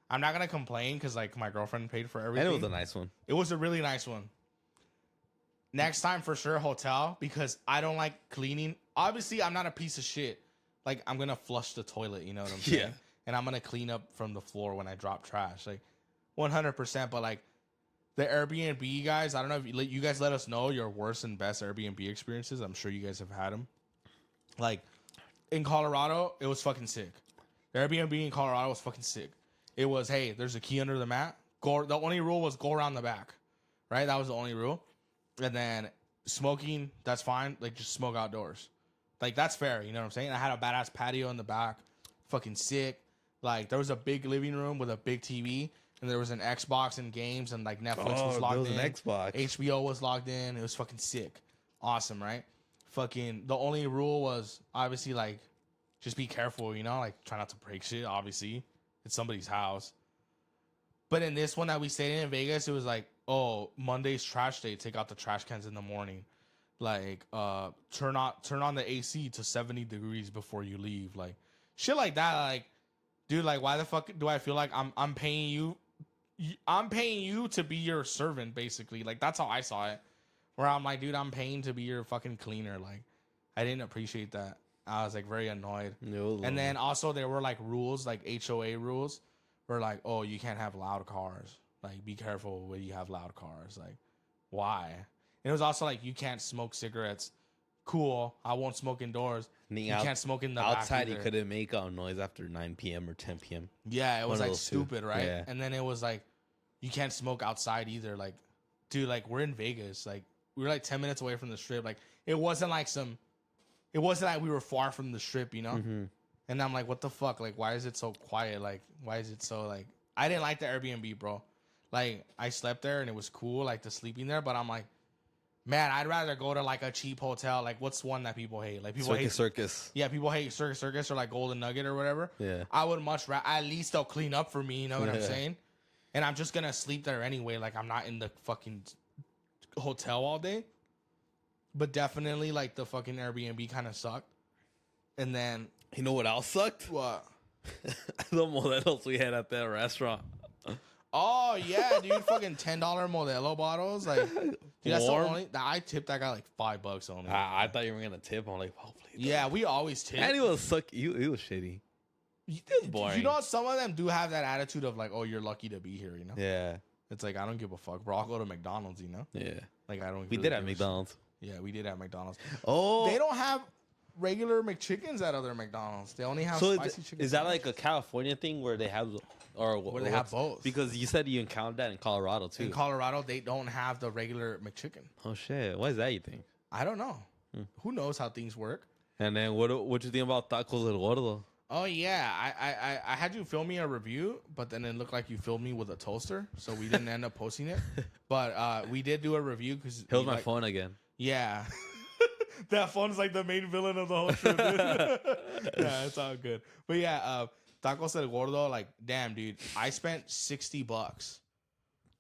I'm not gonna complain because like my girlfriend paid for everything. And it was a nice one. It was a really nice one. Next time for sure, hotel, because I don't like cleaning. Obviously, I'm not a piece of shit. Like, I'm going to flush the toilet, you know what I'm saying? Yeah. And I'm going to clean up from the floor when I drop trash. Like, 100%. But, like, the Airbnb guys, I don't know if you guys let us know your worst and best Airbnb experiences. I'm sure you guys have had them. Like, in Colorado, it was fucking sick. The Airbnb in Colorado was fucking sick. It was, hey, there's a key under the mat. Go. The only rule was go around the back, right? That was the only rule. And then smoking, that's fine. Like, just smoke outdoors. Like, that's fair. You know what I'm saying? I had a badass patio in the back. Fucking sick. Like, there was a big living room with a big TV. And there was an Xbox and games. And, like, Netflix was logged in. an Xbox. HBO was logged in. It was fucking sick. Awesome, right? Fucking, the only rule was, obviously, like, just be careful, you know? Like, try not to break shit, obviously. It's somebody's house. But in this one that we stayed in Vegas, it was like, oh, Monday's trash day. Take out the trash cans in the morning. Like, turn on the AC to 70 degrees before you leave. Like, shit like that. Like, dude, like, why the fuck do I feel like I'm paying you? I'm paying you to be your servant, basically. Like, that's how I saw it. Where I'm like, dude, I'm paying to be your fucking cleaner. Like, I didn't appreciate that. I was like very annoyed. And then also there were like rules, like HOA rules, where like, oh, you can't have loud cars. Like, be careful when you have loud cars. Like, why? And it was also like, you can't smoke cigarettes. Cool, I won't smoke indoors. You can't smoke in the outside. back You either. couldn't make noise after 9 p.m. or 10 p.m. Yeah, it was One of like those two. stupid, right? Yeah. And then it was like, you can't smoke outside either. Like, dude, like, we're in Vegas. Like, we were like 10 minutes away from the strip. Like, it wasn't like we were far from the strip, you know? Mm-hmm. And I'm like, what the fuck? Like, why is it so quiet? Like, why is it so, like, I didn't like the Airbnb, bro. Like, I slept there and it was cool, like, the sleeping there. But I'm like, man, I'd rather go to, like, a cheap hotel. Like, what's one that people hate? Like, people hate Circus. Yeah, people hate Circus or, like, Golden Nugget or whatever. Yeah. I would much rather, at least they'll clean up for me, you know what I'm Yeah. saying? And I'm just going to sleep there anyway. Like, I'm not in the fucking hotel all day. But definitely, like, the fucking Airbnb kind of sucked. And then, You know what else sucked? what? The modelos we had at that restaurant. Oh, yeah, dude. Fucking $10 Modelo bottles. Like, dude, that's the Warm? only, I tipped that guy like $5 only. I thought you were gonna tip. I'm like, hopefully. Yeah, we always tip. And he was suck. He was shitty. boring. You know, some of them do have that attitude of like, oh, you're lucky to be here, you know? Yeah. It's like, I don't give a fuck, bro. I'll go to McDonald's, you know? Yeah. Like, I don't We really did at give a shit. McDonald's. Yeah, we did at McDonald's. Oh. They don't have regular McChickens at other McDonald's. They only have So spicy chicken. is that like a California thing where they have, or Where they have both. Because you said you encountered that in Colorado too. In Colorado, they don't have the regular McChicken. Oh shit! Why is that, you think? I don't know. Who knows how things work? And then what you think about tacos del gordo? Oh yeah, I had you film me a review, but then it looked like you filmed me with a toaster, so we didn't end up posting it. But we did do a review because Held my phone again. Yeah, that phone's like the main villain of the whole trip. Dude. Yeah, it's all good. But yeah, Tacos del Gordo, like, damn, dude, I spent $60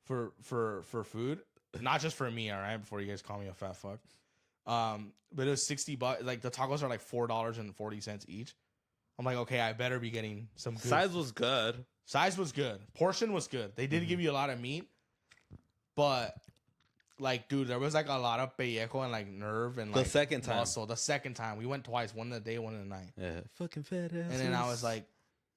for food, not just for me, all right. Before you guys call me a fat fuck, but it was $60. Like, the tacos are like $4.40 each. I'm like, okay, I better be getting some good. Size was good. Size was good. Portion was good. They did give you a lot of meat, but like, dude, there was like a lot of pellejo and like nerve and like The second time. muscle. The second time we went twice, one in the day, one in the night. Yeah, fucking fat ass. And then I was like,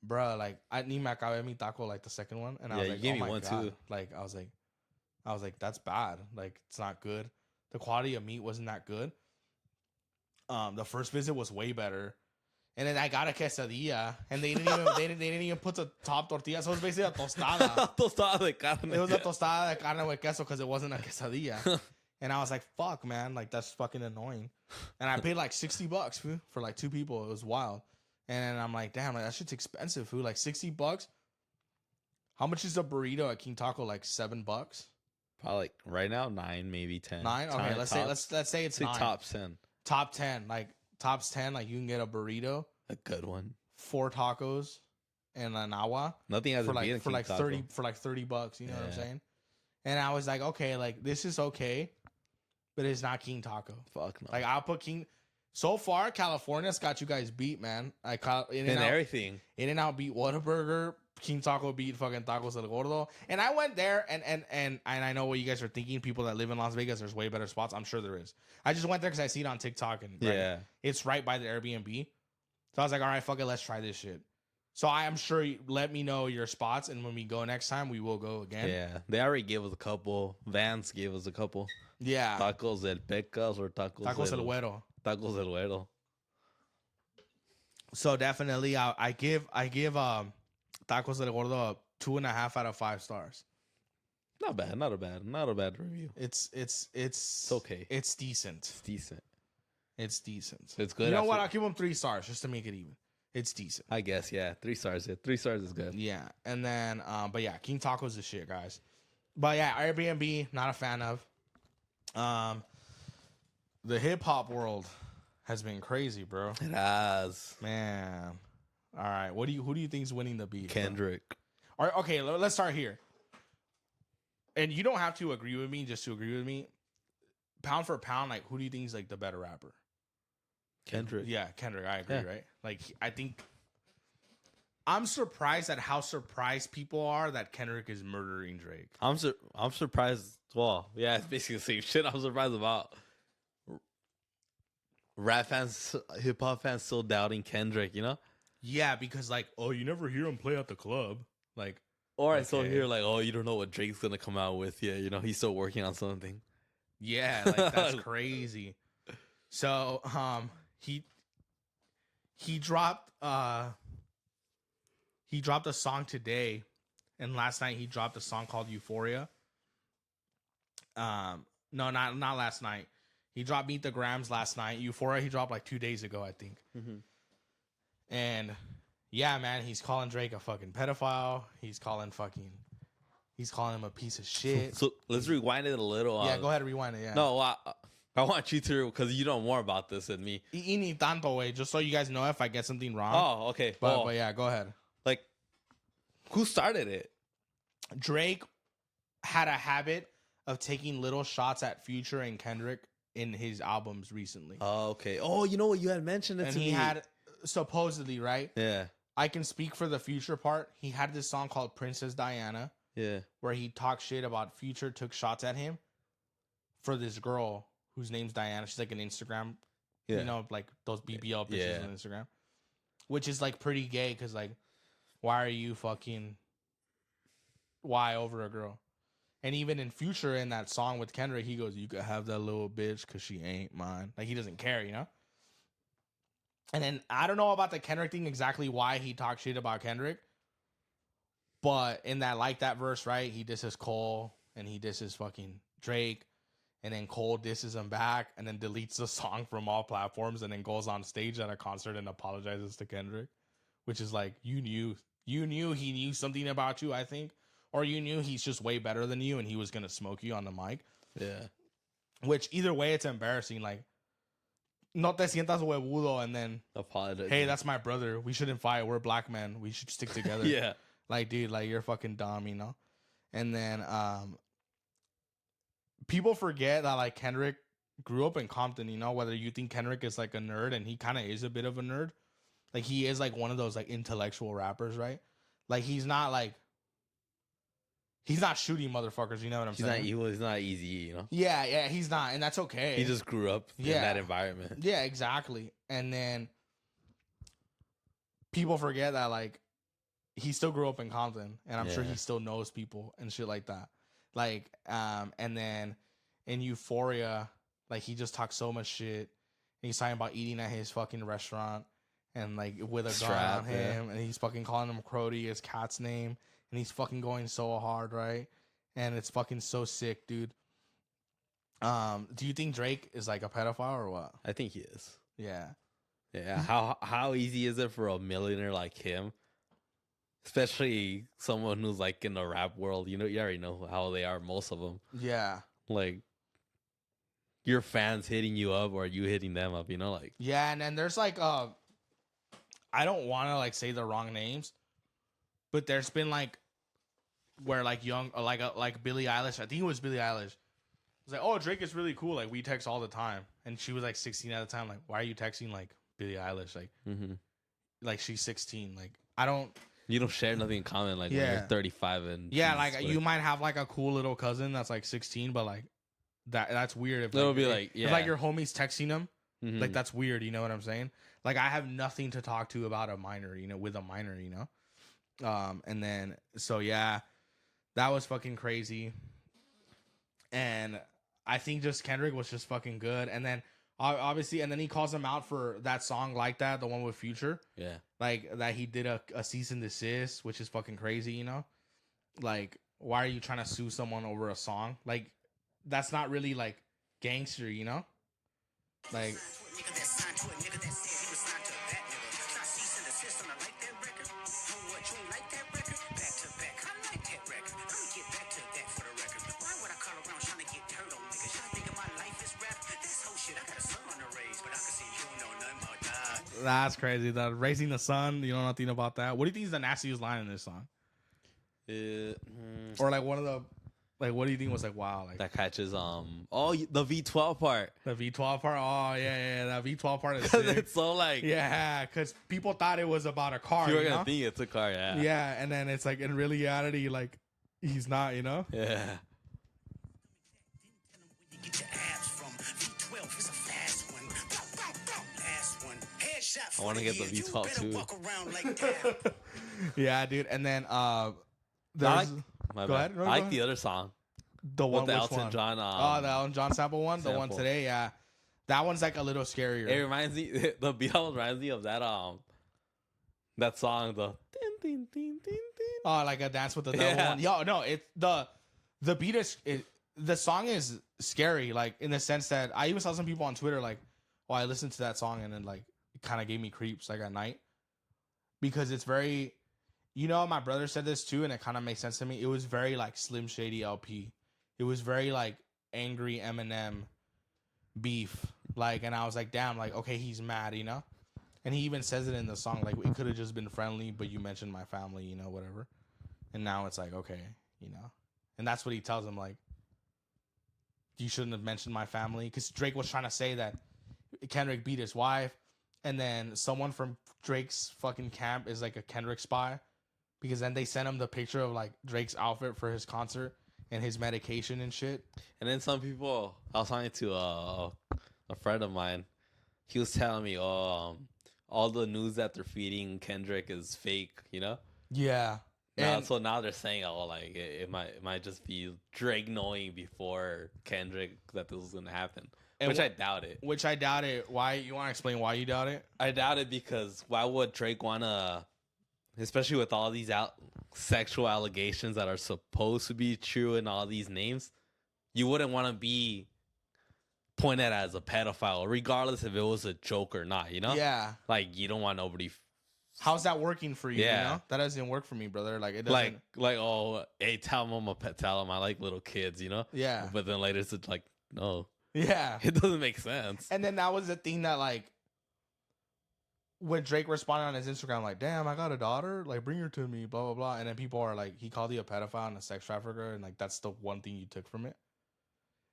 bruh, like, I need me acabé mi taco, like the second one, and I Yeah, was you like, gave oh me my one, God. too. Like, I was like, that's bad. Like, it's not good. The quality of meat wasn't that good. The first visit was way better. And then I got a quesadilla, and they didn't even put the top tortilla. So it was basically a tostada. tostada de carne. It was a tostada de carne with queso because it wasn't a quesadilla. And I was like, fuck, man, like, that's fucking annoying. And I paid like $60 food, for like 2 people. It was wild. And I'm like, damn, like, that shit's expensive, food. Like $60. How much is a burrito at King Taco? Like $7. Probably like right now 9, maybe 10. 9? Okay, let's say it's say 9. top 10. Top 10. Like, tops 10. Like, you can get a burrito, A good one. 4 tacos, and an agua. Nothing has for to be in like for King like Taco. $30, you know what I'm Yeah. saying? And I was like, okay, like, this is okay, but it's not King Taco. Fuck no. Like, I'll put King. So far, California's got you guys beat, man. I caught and everything. In-N-Out beat Whataburger. King Taco beat fucking Tacos del Gordo. And I went there, and I know what you guys are thinking. People that live in Las Vegas, there's way better spots. I'm sure there is. I just went there because I see it on TikTok, and Yeah. it's right by the Airbnb. So I was like, all right, fuck it, let's try this shit. So I am sure let me know your spots, and when we go next time, we will go again. Yeah. They already gave us a couple. Vance gave us a couple. Yeah. Tacos del Pecas or tacos Tacos del Güero. Tacos del Güero. So definitely, I give Tacos del Gordo a 2.5 out of 5 stars. Not bad. Not a bad review. It's okay. It's decent. It's decent. It's decent. It's good. You know what? after- I'll give them 3 stars just to make it even. It's decent. I guess, yeah. 3 stars. Yeah. 3 stars is good. Yeah. And then, but yeah, King Tacos is shit, guys. But yeah, Airbnb, not a fan of. The hip hop world has been crazy, bro. It has. Man. All right. Who do you think is winning the beat? bro? Kendrick. All right, okay, let's start here. And you don't have to agree with me just to agree with me. Pound for pound, like, who do you think is like the better rapper? Kendrick. Yeah, Kendrick. I agree, Yeah. right? Like, I think I'm surprised at how surprised people are that Kendrick is murdering Drake. I'm surprised. Well, yeah, it's basically the same shit. I'm surprised about rap fans, hip hop fans still doubting Kendrick. You know, Yeah, because like, oh, you never hear him play at the club. Like, or I still Okay. hear like, oh, you don't know what Drake's gonna come out with. Yeah, you know, he's still working on something. yeah, like that's crazy. So, he dropped a song today, and last night he dropped a song called Euphoria. No, not last night. He dropped Meet the Grams last night. Euphoria he dropped like 2 days ago, I think. Mhm. And yeah, man, he's calling Drake a fucking pedophile. He's calling him a piece of shit. So let's rewind it a little. Yeah, go ahead and rewind it. Yeah. No, I want you to, because you know more about this than me. Y ni tanto, way. Just so you guys know if I get something wrong. Oh, okay. But yeah, go ahead. Like, who started it? Drake had a habit of taking little shots at Future and Kendrick in his albums recently. Oh, okay. Oh, you know what? You had mentioned it And to he me. had, supposedly, right? Yeah, I can speak for the Future part. He had this song called Princess Diana, yeah. where he talked shit about Future, took shots at him for this girl whose name's Diana. She's like an Instagram, Yeah. you know, like those BBL bitches Yeah. on Instagram, which is like pretty gay because, like, why are you fucking why over a girl? And even in Future, in that song with Kendrick, he goes, "You could have that little bitch because she ain't mine." Like, he doesn't care, you know? And then I don't know about the Kendrick thing exactly why he talked shit about Kendrick. But in that Like That verse, right? He disses Cole and he disses fucking Drake. And then Cole disses him back and then deletes the song from all platforms and then goes on stage at a concert and apologizes to Kendrick. Which is like, you knew he knew something about you, I think. Or you knew he's just way better than you and he was going to smoke you on the mic. Yeah. Which either way, it's embarrassing. Like, no te sientas huevudo, and then, Apologize. hey, that's my brother. We shouldn't fight. We're black men. We should stick together. yeah. Like, dude, like, you're fucking dumb, you know? And then, people forget that, like, Kendrick grew up in Compton, you know? Whether you think Kendrick is, like, a nerd, and he kind of is a bit of a nerd. Like, he is, like, one of those, like, intellectual rappers, right? Like, he's not, like, he's not shooting motherfuckers, you know what I'm He's saying? not evil. He's not easy, you know? Yeah, he's not, and that's okay. He just grew up in Yeah. that environment. Yeah, exactly. And then people forget that, like, he still grew up in Compton, and I'm sure Yeah. he still knows people and shit like that. Like, and then in Euphoria, like, he just talks so much shit. And he's talking about eating at his fucking restaurant and, like, with a gun Strap, on him, and he's fucking calling him Crody, his cat's name, and he's fucking going so hard, right? And it's fucking so sick, dude. Do you think Drake is, like, a pedophile or what? I think he is. Yeah. Yeah. How easy is it for a millionaire like him? Especially someone who's like in the rap world, you know, you already know how they are, most of them. Yeah. Like, your fans hitting you up or you hitting them up, you know, like, Yeah, and then there's like I don't want to like say the wrong names, but there's been like where like young like Billie Eilish, I think it was Billie Eilish. It was like, "Oh, Drake is really cool. Like, we text all the time." And she was like 16 at the time. Like, why are you texting like Billie Eilish? Like she's 16. Like, I don't. you don't share nothing in common, like when Yeah. you're 35 and Yeah, she's, like you might have like a cool little cousin that's like 16, but like that's weird. If It'll like, be if- like, if like yeah. your homies texting them. Mhm. Like, that's weird, you know what I'm saying? Like, I have nothing to talk to about a minor, you know, with a minor, you know? And then, so yeah, that was fucking crazy. And I think just Kendrick was just fucking good. And then, obviously, and then he calls him out for that song Like That, the one with Future. Yeah. Like, that he did a cease and desist, which is fucking crazy, you know? Like, why are you trying to sue someone over a song? Like, that's not really, like, gangster, you know? Like, that's crazy. The Raising the Sun, you know nothing about that. What do you think is the nastiest line in this song? Or like one of the Like, what do you think was like wow? Like that catches the V12 part. the V12 part. Oh yeah, that V12 part is Because sick. it's so like Yeah, because people thought it was about a car. you were You gonna know? think it's a car, yeah. Yeah, and then it's like in reality, like he's not. You know? Yeah. Get your abs from V12 is a fast one. Last one. Headshot I wanna get the for you. V12 You better too. walk around like that. Yeah, dude. And then I there's like, my Go bad. ahead. No, I go like ahead. the other song the one with the which Elton one? John. The Elton John sample one, the one sample. today. Yeah, that one's like a little scarier. It reminds me. The beat reminds me of that song. The din, din, din, din, din. Oh, like a Dance with the Devil Yeah. one. Yo, no, it's the beat is the song is scary. Like in the sense that I even saw some people on Twitter like, "Oh, I listened to that song and then like it kind of gave me creeps like at night," because it's very. You know, my brother said this too, and it kind of makes sense to me. It was very like Slim Shady LP. It was very like angry Eminem beef. Like, and I was like, damn, like, okay, he's mad, you know? And he even says it in the song, like, it could have just been friendly, but you mentioned my family, you know, whatever. And now it's like, okay, you know? And that's what he tells him, like, you shouldn't have mentioned my family. Because Drake was trying to say that Kendrick beat his wife, and then someone from Drake's fucking camp is like a Kendrick spy. Because then they sent him the picture of like Drake's outfit for his concert and his medication and shit. And then some people, I was talking to a friend of mine. He was telling me, all the news that they're feeding Kendrick is fake, you know? Yeah. Now, And so now they're saying, like it might just be Drake knowing before Kendrick that this was gonna happen, And which I doubt it. which I doubt it. Why you want to explain why you doubt it? I doubt it because why would Drake wanna, especially with all these sexual allegations that are supposed to be true and all these names, you wouldn't want to be pointed at as a pedophile, regardless if it was a joke or not. You know? Yeah. Like you don't want nobody. How's that working for you? Yeah. You know? That doesn't work for me, brother. Like it doesn't. Like oh hey, tell him I'm a pet, tell him I like little kids, you know? Yeah. But then later it's like no, Yeah. it doesn't make sense. And then that was the thing that like when Drake responded on his Instagram, like, damn, I got a daughter, like bring her to me, blah blah blah. And then people are like, he called you a pedophile and a sex trafficker, and like that's the one thing you took from it.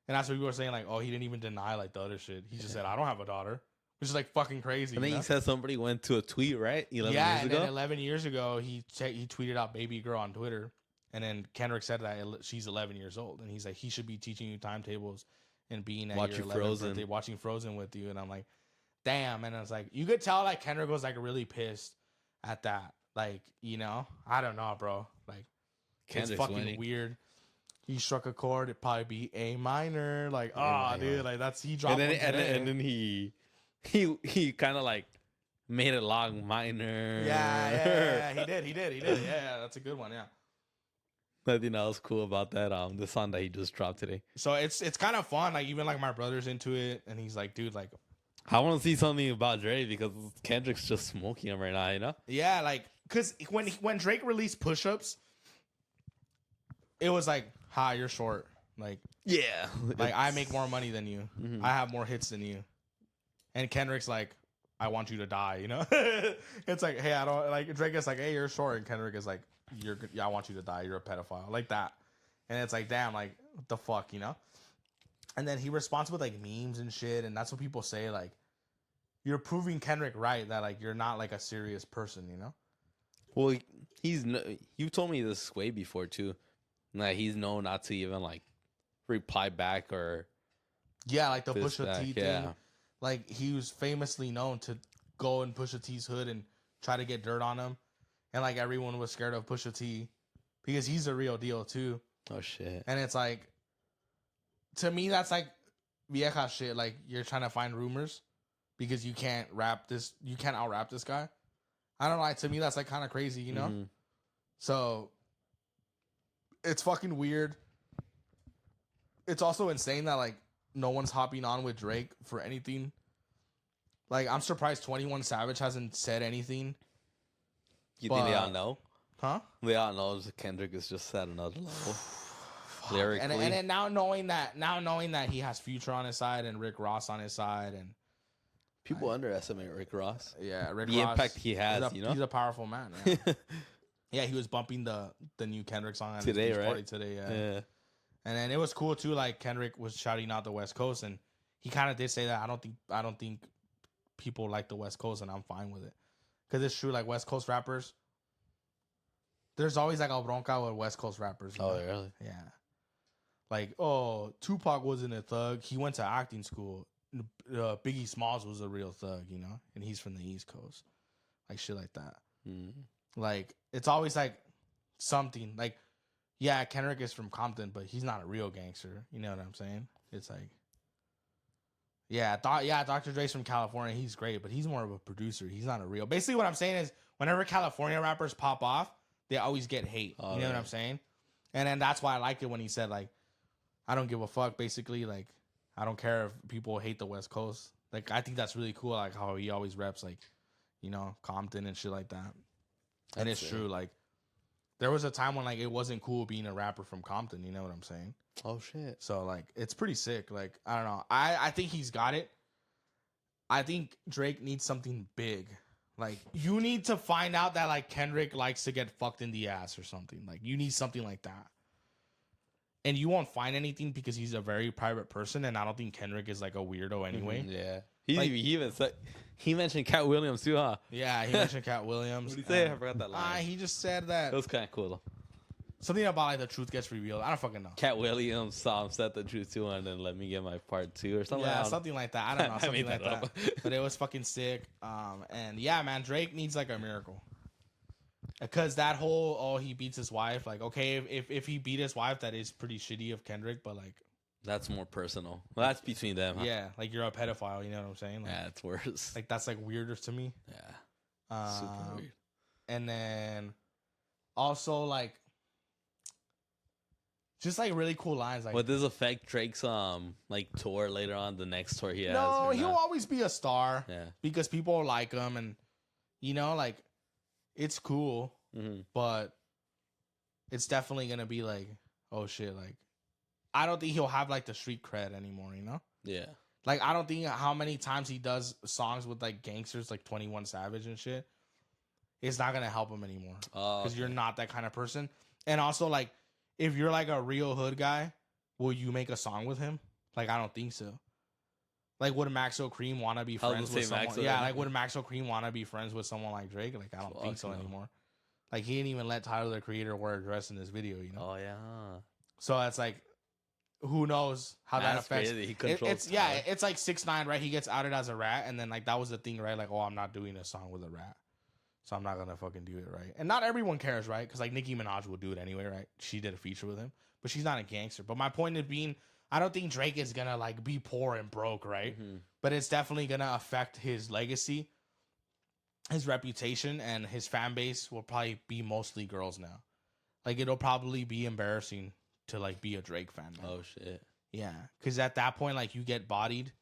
And that's what people were saying, like, oh, he didn't even deny like the other shit. He just said, I don't have a daughter. Which is like fucking crazy. And then you he know? said somebody went to a tweet, right? 11 yeah, years and ago. then 11 years ago, he tweeted out "baby girl" on Twitter, and then Kendrick said that she's 11 years old, and he's like, he should be teaching you timetables and being at Watching your 11th Frozen. birthday, watching Frozen with you. And I'm like, damn. And I was like, you could tell like Kendrick was like really pissed at that. Like, you know, I don't know, bro. Like, Kendrick's it's fucking winning. weird. He struck a chord. It'd probably be A minor. Like, A oh, minor. dude, like he dropped. And then, one today. and then he kind of like made it long minor. yeah, he did. Yeah, that's a good one. Yeah. I think that was cool about that. The song that he just dropped today. So it's kind of fun. Like even like my brother's into it, and he's like, dude, like, I want to see something about Drake because Kendrick's just smoking him right now. You know? yeah, like, cause when Drake released Push Ups, it was like, "Ha, you're short." Like Yeah. I make more money than you. Mhm. I have more hits than you. And Kendrick's like, "I want you to die." You know? It's like, hey, I don't like. Drake is like, "Hey, you're short," and Kendrick is like, I want you to die. You're a pedophile," like that. And it's like, damn, like what the fuck, you know? And then he responds with like memes and shit, and that's what people say. Like, you're proving Kendrick right that like you're not like a serious person, you know? Well, you told me this way before too. That he's known not to even like reply back or Yeah, like the this, Pusha that, T yeah. thing. Like he was famously known to go in Pusha T's hood and try to get dirt on him, and like everyone was scared of Pusha T because he's a real deal too. Oh shit. And it's like, to me, that's like vieja shit. Like you're trying to find rumors because you can't out rap this guy. I don't know. Like, to me, that's like kind of crazy, you know? Mhm. So it's fucking weird. It's also insane that like no one's hopping on with Drake for anything. Like, I'm surprised 21 Savage hasn't said anything. You think they But- all know? Huh? They all know that Kendrick is just at another level. Lyrically. And then now knowing that he has Future on his side and Rick Ross on his side, and People underestimate Rick Ross. yeah, Rick The Ross, impact he has, he's you know? he's a powerful man. Yeah, yeah, he was bumping the new Kendrick song at Today, his beach right? party today. Yeah. Yeah. And then it was cool too. Like Kendrick was shouting out the West Coast, and he kind of did say that I don't think people like the West Coast, and I'm fine with it because it's true. Like West Coast rappers, there's always like a bronca with West Coast rappers. You Oh, know? really? Yeah. Like, oh, Tupac wasn't a thug. He went to acting school. Biggie Smalls was a real thug, you know, and he's from the East Coast. Like shit like that. Like it's always like something like, yeah, Kendrick is from Compton, but he's not a real gangster. You know what I'm saying? It's like, yeah, Dr. Dre's from California. He's great, but he's more of a producer. He's not a real. Basically, what I'm saying is, whenever California rappers pop off, they always get hate. You know what I'm saying? And then that's why I liked it when he said like, I don't give a fuck. Basically, like, I don't care if people hate the West Coast. Like, I think that's really cool. Like how he always reps like, you know, Compton and shit like that. And it's true. Like, there was a time when like it wasn't cool being a rapper from Compton. You know what I'm saying? Oh shit. So like it's pretty sick. Like I don't know. I think he's got it. I think Drake needs something big. Like you need to find out that like Kendrick likes to get fucked in the ass or something. Like you need something like that. And you won't find anything because he's a very private person, and I don't think Kendrick is like a weirdo anyway. Yeah. He Like- even said he mentioned Cat Williams too, huh? Yeah, he mentioned Cat Williams. What did he say? I forgot that line. He just said that It was kind of cool though. something about like the truth gets revealed. I don't fucking know. Cat Williams saw him set the truth too, and then let me get my part 2 or something. Yeah, I don't know. something like that. I don't know. I Something made like that that. up. But it was fucking sick. And yeah, man, Drake needs like a miracle. Because that whole he beats his wife, like okay, if he beat his wife, that is pretty shitty of Kendrick, but like That's more personal. Well, that's between them. Huh? yeah, like you're a pedophile, you know what I'm saying? Like, Yeah, it's worse. like that's like weirder to me. Yeah, super weird. And then also like just like really cool lines like Would this affect Drake's like tour later on? The next tour he has? no, or he'll not? always be a star Yeah. because people like him and you know like it's cool, but it's definitely gonna be like oh shit, like I don't think he'll have like the street cred anymore, you know? Yeah. Like I don't think how many times he does songs with like gangsters like 21 Savage and shit. It's not gonna help him anymore because you're not that kind of person. And also like if you're like a real hood guy, will you make a song with him? Like I don't think so. Like would Maxo Cream want to be friends with someone? Yeah, like would Maxo Cream want to be friends with someone like Drake? Like I don't think so anymore. Like he didn't even let Tyler the Creator wear a dress in this video, you know? Oh yeah. So it's like, who knows how that affects? Crazy. He controls. It's like 6ix9ine, right? He gets outed as a rat, and then like that was the thing, right? Like, oh, I'm not doing a song with a rat, so I'm not gonna fucking do it, right? And not everyone cares, right? Because like Nicki Minaj will do it anyway, right? She did a feature with him, but she's not a gangster. But my point is being, I don't think Drake is gonna like be poor and broke, right? But it's definitely gonna affect his legacy, his reputation, and his fan base will probably be mostly girls now. Like it'll probably be embarrassing to like be a Drake fan now. Oh shit. Yeah, because at that point, like you get bodied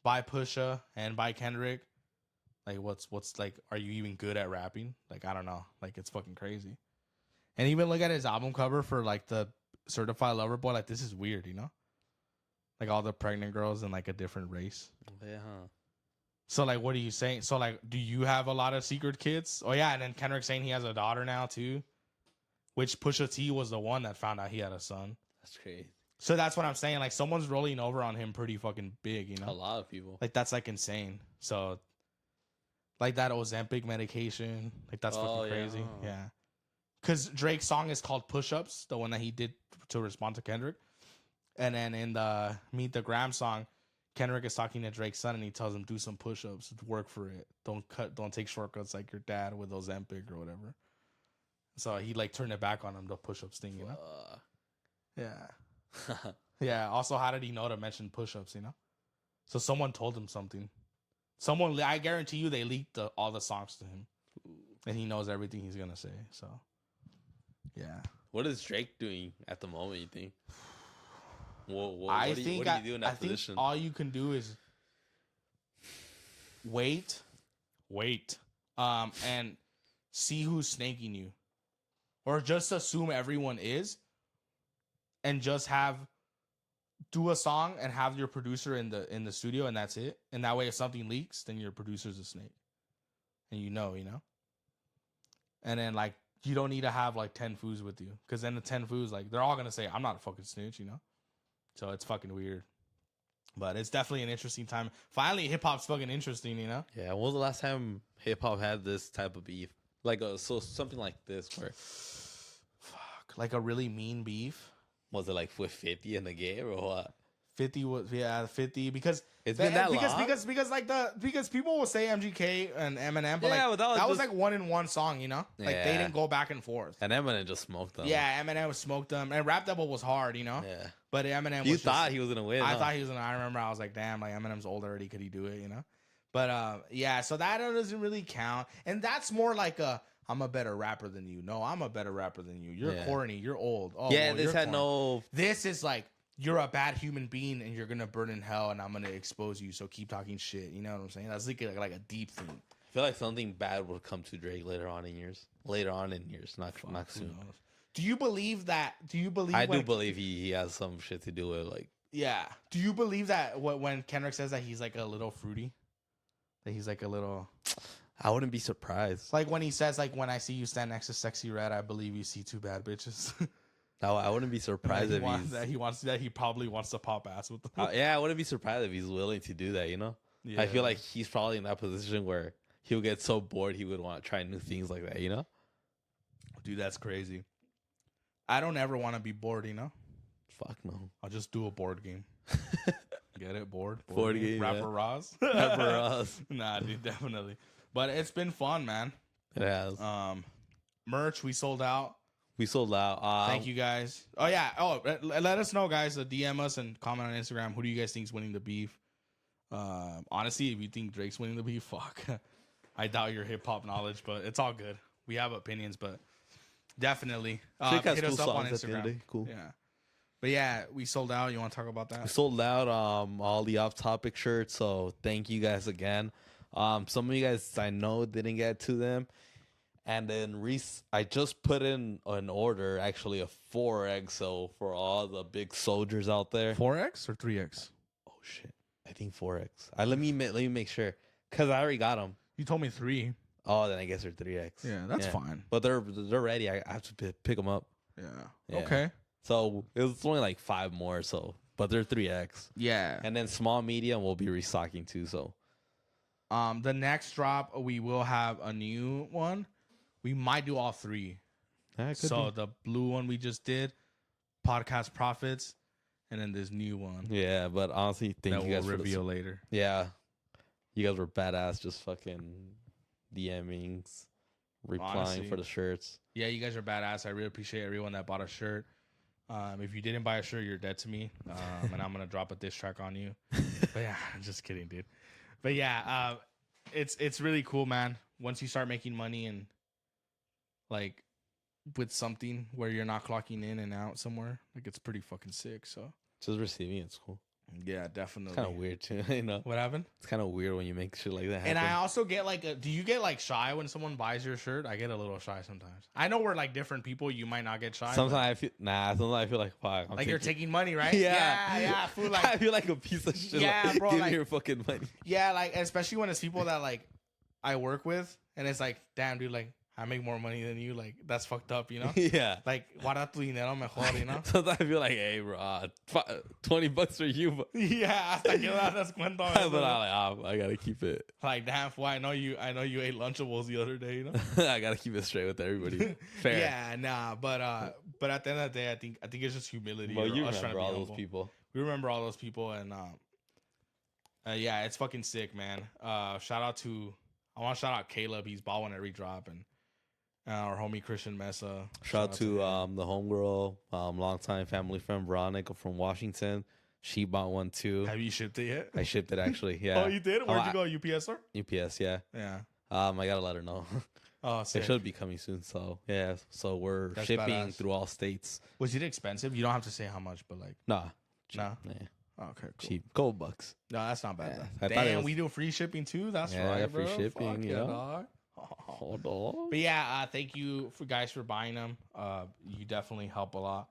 by Pusha and by Kendrick. Like, what's like? Are you even good at rapping? Like, I don't know. Like, it's fucking crazy. And even look at his album cover for like the Certified Lover Boy. Like, this is weird, you know? Like all the pregnant girls in like a different race. Yeah. Huh. So like, what are you saying? So like, do you have a lot of secret kids? Oh yeah, and then Kendrick saying he has a daughter now too, which Pusha T was the one that found out he had a son. That's crazy. So that's what I'm saying. Like someone's rolling over on him pretty fucking big, you know? A lot of people. Like that's like insane. So like that Ozempic medication, like that's fucking crazy. Yeah. Cause Drake's song is called Push Ups, the one that he did to respond to Kendrick. And then in the Meet the Gram song, Kendrick is talking to Drake's son and he tells him do some push ups, work for it. Don't take shortcuts like your dad with Ozempic or whatever. So he like turned it back on him, the push ups thing, you know? Yeah. Yeah. Also, how did he know to mention push-ups? You know, so someone told him something. Someone, I guarantee you, they leaked all the songs to him, and he knows everything he's gonna say. So, yeah. What is Drake doing at the moment? You think? What I do you think do in that position? all you can do is wait, and see who's snaking you, or just assume everyone is. And just do a song and have your producer in the studio and that's it. And that way, if something leaks, then your producer's a snake, and you know. And then like you don't need to have like 10 fools with you, because then the 10 fools, like, they're all gonna say, I'm not a fucking snitch, you know. So it's fucking weird. But it's definitely an interesting time. Finally, hip hop's fucking interesting, you know. Yeah, when was the last time hip hop had this type of beef? Like so something like this, where Fuck, like a really mean beef. was it like with 50 in the game or what? 50 was 50 because It's been that long? because people will say MGK and Eminem, but Yeah, like but that was just- like one in one song, you know. Like they Yeah. didn't go back and forth. And Eminem just smoked them. Yeah, Eminem smoked them, and Rap Devil was hard, you know. Yeah. But Eminem, You was thought just, he was gonna win? I huh? thought he was gonna. I remember I was like, damn, like Eminem's old already. Could he do it? You know. But yeah. So that doesn't really count, and that's more like a I'm a better rapper than you. No, I'm a better rapper than you. You're Yeah. corny. You're old. Oh, Yeah, well, this you're had corny. no. This is like you're a bad human being and you're gonna burn in hell, and I'm gonna expose you. So keep talking shit. You know what I'm saying? That's like a deep thing. I feel like something bad will come to Drake later on in years. Not Who soon. knows? Do you believe that? Do you believe? I when, do believe he has some shit to do with like. Yeah. Do you believe that when Kendrick says that he's like a little fruity, that he's like a little I wouldn't be surprised. like when he says like when I see you stand next to Sexy Red, I believe you see two bad bitches. I wouldn't be surprised if he's. that he probably wants to pop ass with them. Yeah, I wouldn't be surprised if he's willing to do that. You know. Yeah. I feel like he's probably in that position where he'll get so bored he would want to try new things like that. You know. Dude, that's crazy. I don't ever want to be bored, you know? Fuck no. I'll just do a board game. Get it? Board Game, Rapper yeah. Roz? Not for us. Nah, dude, definitely. But it's been fun, man. It has. Merch, we sold out. We sold out. Thank you guys. Oh yeah. Oh, let us know, guys. DM us and comment on Instagram. Who do you guys think is winning the beef? Honestly, if you think Drake's winning the beef, fuck. I doubt your hip hop knowledge, but it's all good. We have opinions, but definitely Drake has hit us cool up on songs at the end of the Instagram. day. Cool. Yeah. But yeah, we sold out. You want to talk about We that? sold out all the off topic shirts, so thank you guys again. Some of you guys I know didn't get to them. And then I just put in an order, actually a 4XO for all the big soldiers out there. 4X or 3X? Oh shit, I think 4X. Let me make sure, cause I already got them. You told me 3. Oh, then I guess they're 3X. Yeah, that's fine. But they're ready. I have to pick them up. Yeah. Yeah. Okay. So it was only like 5 more. So, but they're 3X. Yeah. And then small, medium, we'll be restocking too. So The next drop, we will have a new one. We might do all 3. So the blue one we just did, Podcast Profits, and then this new one yeah, but honestly, thank that you we'll guys for the reveal later. Yeah, you guys were badass. Just fucking DMing, replying Honestly. for the shirts. Yeah, you guys are badass. I really appreciate everyone that bought a shirt. If you didn't buy a shirt, you're dead to me. And I'm gonna drop a diss track on you. But yeah, I'm just kidding, dude. But yeah, it's really cool, man. Once you start making money and like with something where you're not clocking in and out somewhere, like it's pretty fucking sick. So Just receiving it's cool. yeah, definitely. It's kind of weird too, you know. What happened? It's kind of weird when you make shit like that happen. And I also get like, do you get like shy when someone buys your shirt? I get a little shy sometimes. I know we're like different people. You might not get shy. but, sometimes I feel Sometimes I feel like fuck. I'm like you're taking money, right? Yeah. yeah. Fool, I like, feel like a piece of shit. Yeah, like, bro, Give like- me your fucking money. yeah, like especially when it's people that like I work with, and it's like, damn, dude, like I make more money than you. Like that's fucked up, you know? Yeah. Like, guarda tu dinero mejor, you know? Sometimes I feel like, hey, bro, $20 for you, but, Yeah, hasta que la das cuenta. but eso, I'm like, I gotta keep it. like, damn, fool, I know you ate Lunchables the other day, you know? I gotta keep it straight with everybody. Fair. Yeah, nah, but at the end of the day, I think it's just humility. But or you us trying to remember be all those humble. people. We remember all those people, and yeah, it's fucking sick, man. I want to shout out Caleb. He's bought one every drop, and our homie Christian Mesa. Shout out to him. the homegirl, longtime family friend Veronica from Washington. She bought one too. Have you shipped it yet? I shipped it actually. Yeah. Oh, you did? Where'd you go? UPS store? UPS, yeah. Yeah. I gotta let her know. Oh, It sick. should be coming soon. So yeah. So we're That's shipping badass. through all states. Was it expensive? You don't have to say how much, but like, Nah. Cheap. no. Yeah. Oh, okay, cool. Cheap. Couple bucks. No, that's not bad. Yeah, though. I thought it Damn, was- we do free shipping too. That's Yeah, I right, got free bro. shipping, Fuck you yeah, know? dog. Hold on. But yeah, thank you for guys for buying them. You definitely help a lot.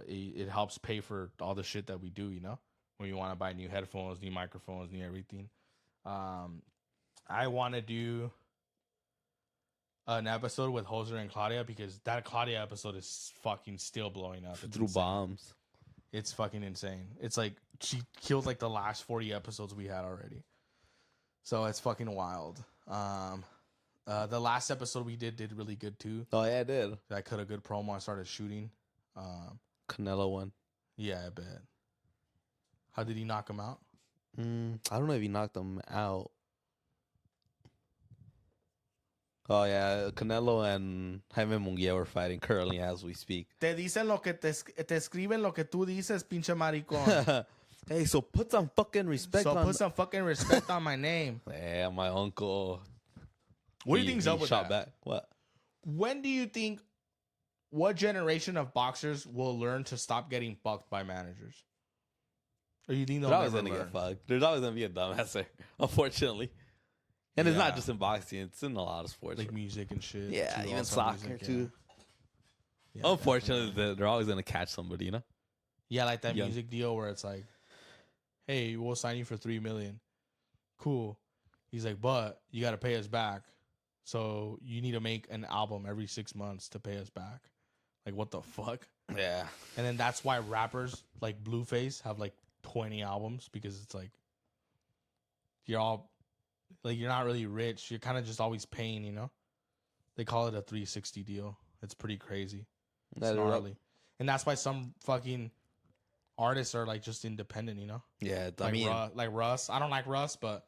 It helps pay for all the shit that we do. You know, when you want to buy new headphones, new microphones, new everything. I want to do. an episode with Hoser and Claudia because that Claudia episode is fucking still blowing up. It's Through insane. bombs. It's fucking insane. It's like she killed like the last 40 episodes we had already. So it's fucking wild. The last episode we did really good too. Oh yeah, I did. I cut a good promo. I started shooting. Canelo one. Yeah, I bet. How did he knock him out? I don't know if he knocked him out. Oh yeah, Canelo and Jaime Munguia were fighting currently as we speak. Te dicen lo que te escriben lo que tú dices, pinche maricón. Hey, so put some fucking respect So on. put some fucking respect on my name. Yeah, my uncle. What do you think's up with shot that? back. What? When do you think, what generation of boxers will learn to stop getting fucked by managers? Or you think they'll They're always never gonna learn? get fucked. There's always gonna be a dumbass there, unfortunately. And it's Yeah. not just in boxing; it's in a lot of sports. Like music and shit. Yeah, too, even also soccer music, too. Yeah, Unfortunately, definitely. they're always gonna catch somebody, you know. Yeah, like that Young. music deal where it's like, hey, we'll sign you for $3 million. Cool. He's like, but you got to pay us back. So you need to make an album every 6 months to pay us back. Like, what the fuck? Yeah, And then that's why rappers like Blueface have like 20 albums because it's like, you're all, like, you're not really rich. You're kind of just always paying, you know? They call it a 360 deal. It's pretty crazy. It's That is rough. gnarly. And that's why some fucking artists are like just independent, you know? yeah. I Like, mean, like Russ. I don't like Russ, but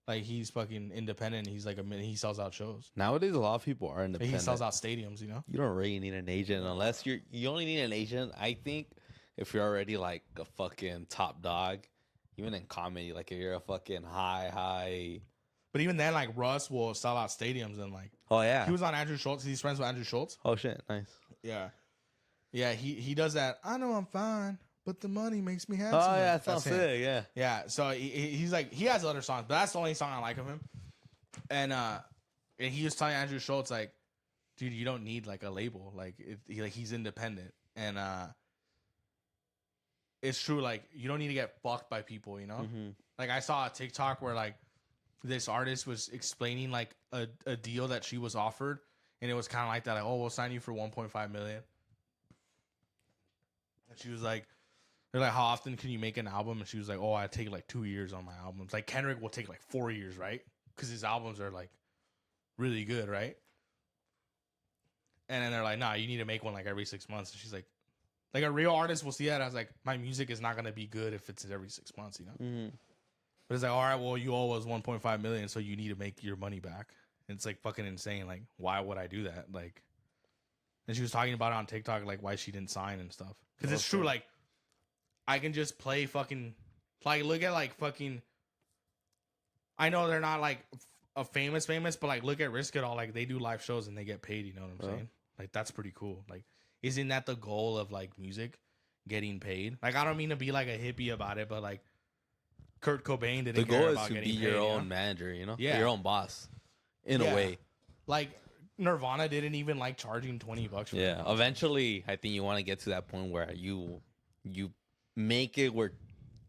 like he's fucking independent. He's like he sells out shows. nowadays a lot of people are Like, independent. he sells out stadiums, you know? You don't really need an agent unless you only need an agent. I think if you're already like a fucking top dog, even in comedy, like if you're a fucking high. But even then, like Russ will sell out stadiums and like Oh yeah. he was on Andrew Schultz. He's friends with Andrew Schultz. Oh shit, nice. Yeah. Yeah, he does that. I know I'm fine, but the money makes me happy. Oh yeah, that sounds him. sick. Yeah. Yeah, so he's like, he has other songs, but that's the only song I like of him. And he was telling Andrew Schultz like, dude, you don't need like a label. Like he's independent, and it's true. Like you don't need to get fucked by people. You know, Mm-hmm. like I saw a TikTok where like this artist was explaining like a deal that she was offered, and it was kind of like that. Like, oh, we'll sign you for 1.5 million. And she was like, they're like, how often can you make an album? And she was like, oh, I take like 2 years on my albums. Like Kendrick will take like 4 years, right? Because his albums are like really good, right? And then they're like, nah, you need to make one like every 6 months. And she's like a real artist will see that as like, my music is not going to be good if it's every 6 months, you know? Mm-hmm. But it's like, all right, well, you owe us 1.5 million, so you need to make your money back. And it's like fucking insane. Like, why would I do that? Like, and she was talking about it on TikTok, like why she didn't sign and stuff. Because it's true, like, I can just play fucking, like, look at like fucking, I know they're not like a famous, but like look at Risk It All, like they do live shows and they get paid, you know what I'm saying? Like, that's pretty cool. Like, isn't that the goal of like music, getting paid? Like, I don't mean to be like a hippie about it, but like Kurt Cobain didn't The care goal is about to be getting your paid, you own know? manager, you know? Yeah. Your own boss. In Yeah. a way. Like Nirvana didn't even like charging $20 for Yeah. their Eventually I think you want to get to that point where you make it where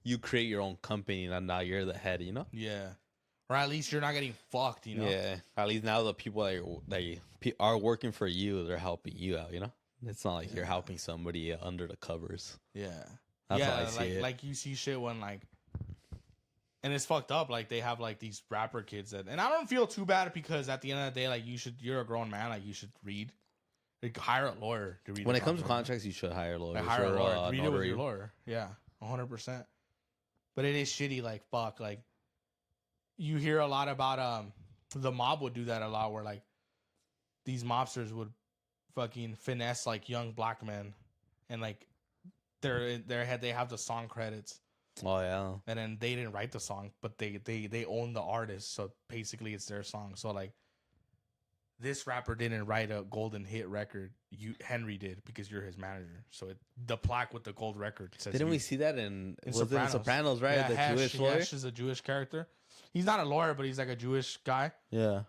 you create your own company and now you're the head, you know? Yeah. Or at least you're not getting fucked, you know? Yeah. At least now the people that are working for you, they're helping you out, you know? It's not like you're helping somebody under the covers. Yeah. That's yeah, how I see like it. like you see shit when like, and it's fucked up. Like they have like these rapper kids that, and I don't feel too bad because at the end of the day, like you're a grown man, like you should read. Like, hire a lawyer to read. When the it comes to contract. contracts, you should hire lawyers. Like, hire a or, lawyer. Read it with notary. your lawyer. Yeah, 100%. But it is shitty. Like fuck. Like you hear a lot about the mob would do that a lot, where like these mobsters would fucking finesse like young black men, and like their head they have the song credits, Oh, yeah. and then they didn't write the song, but they own the artist, so basically it's their song. So like this rapper didn't write a golden hit record, Henry did, because you're his manager. So the plaque with the gold record says Didn't you. we see that in Sopranos. Sopranos, right? Yeah, the Hesh, Jewish lawyer? Hesh is a Jewish character. He's not a lawyer, but he's like a Jewish guy. Yeah.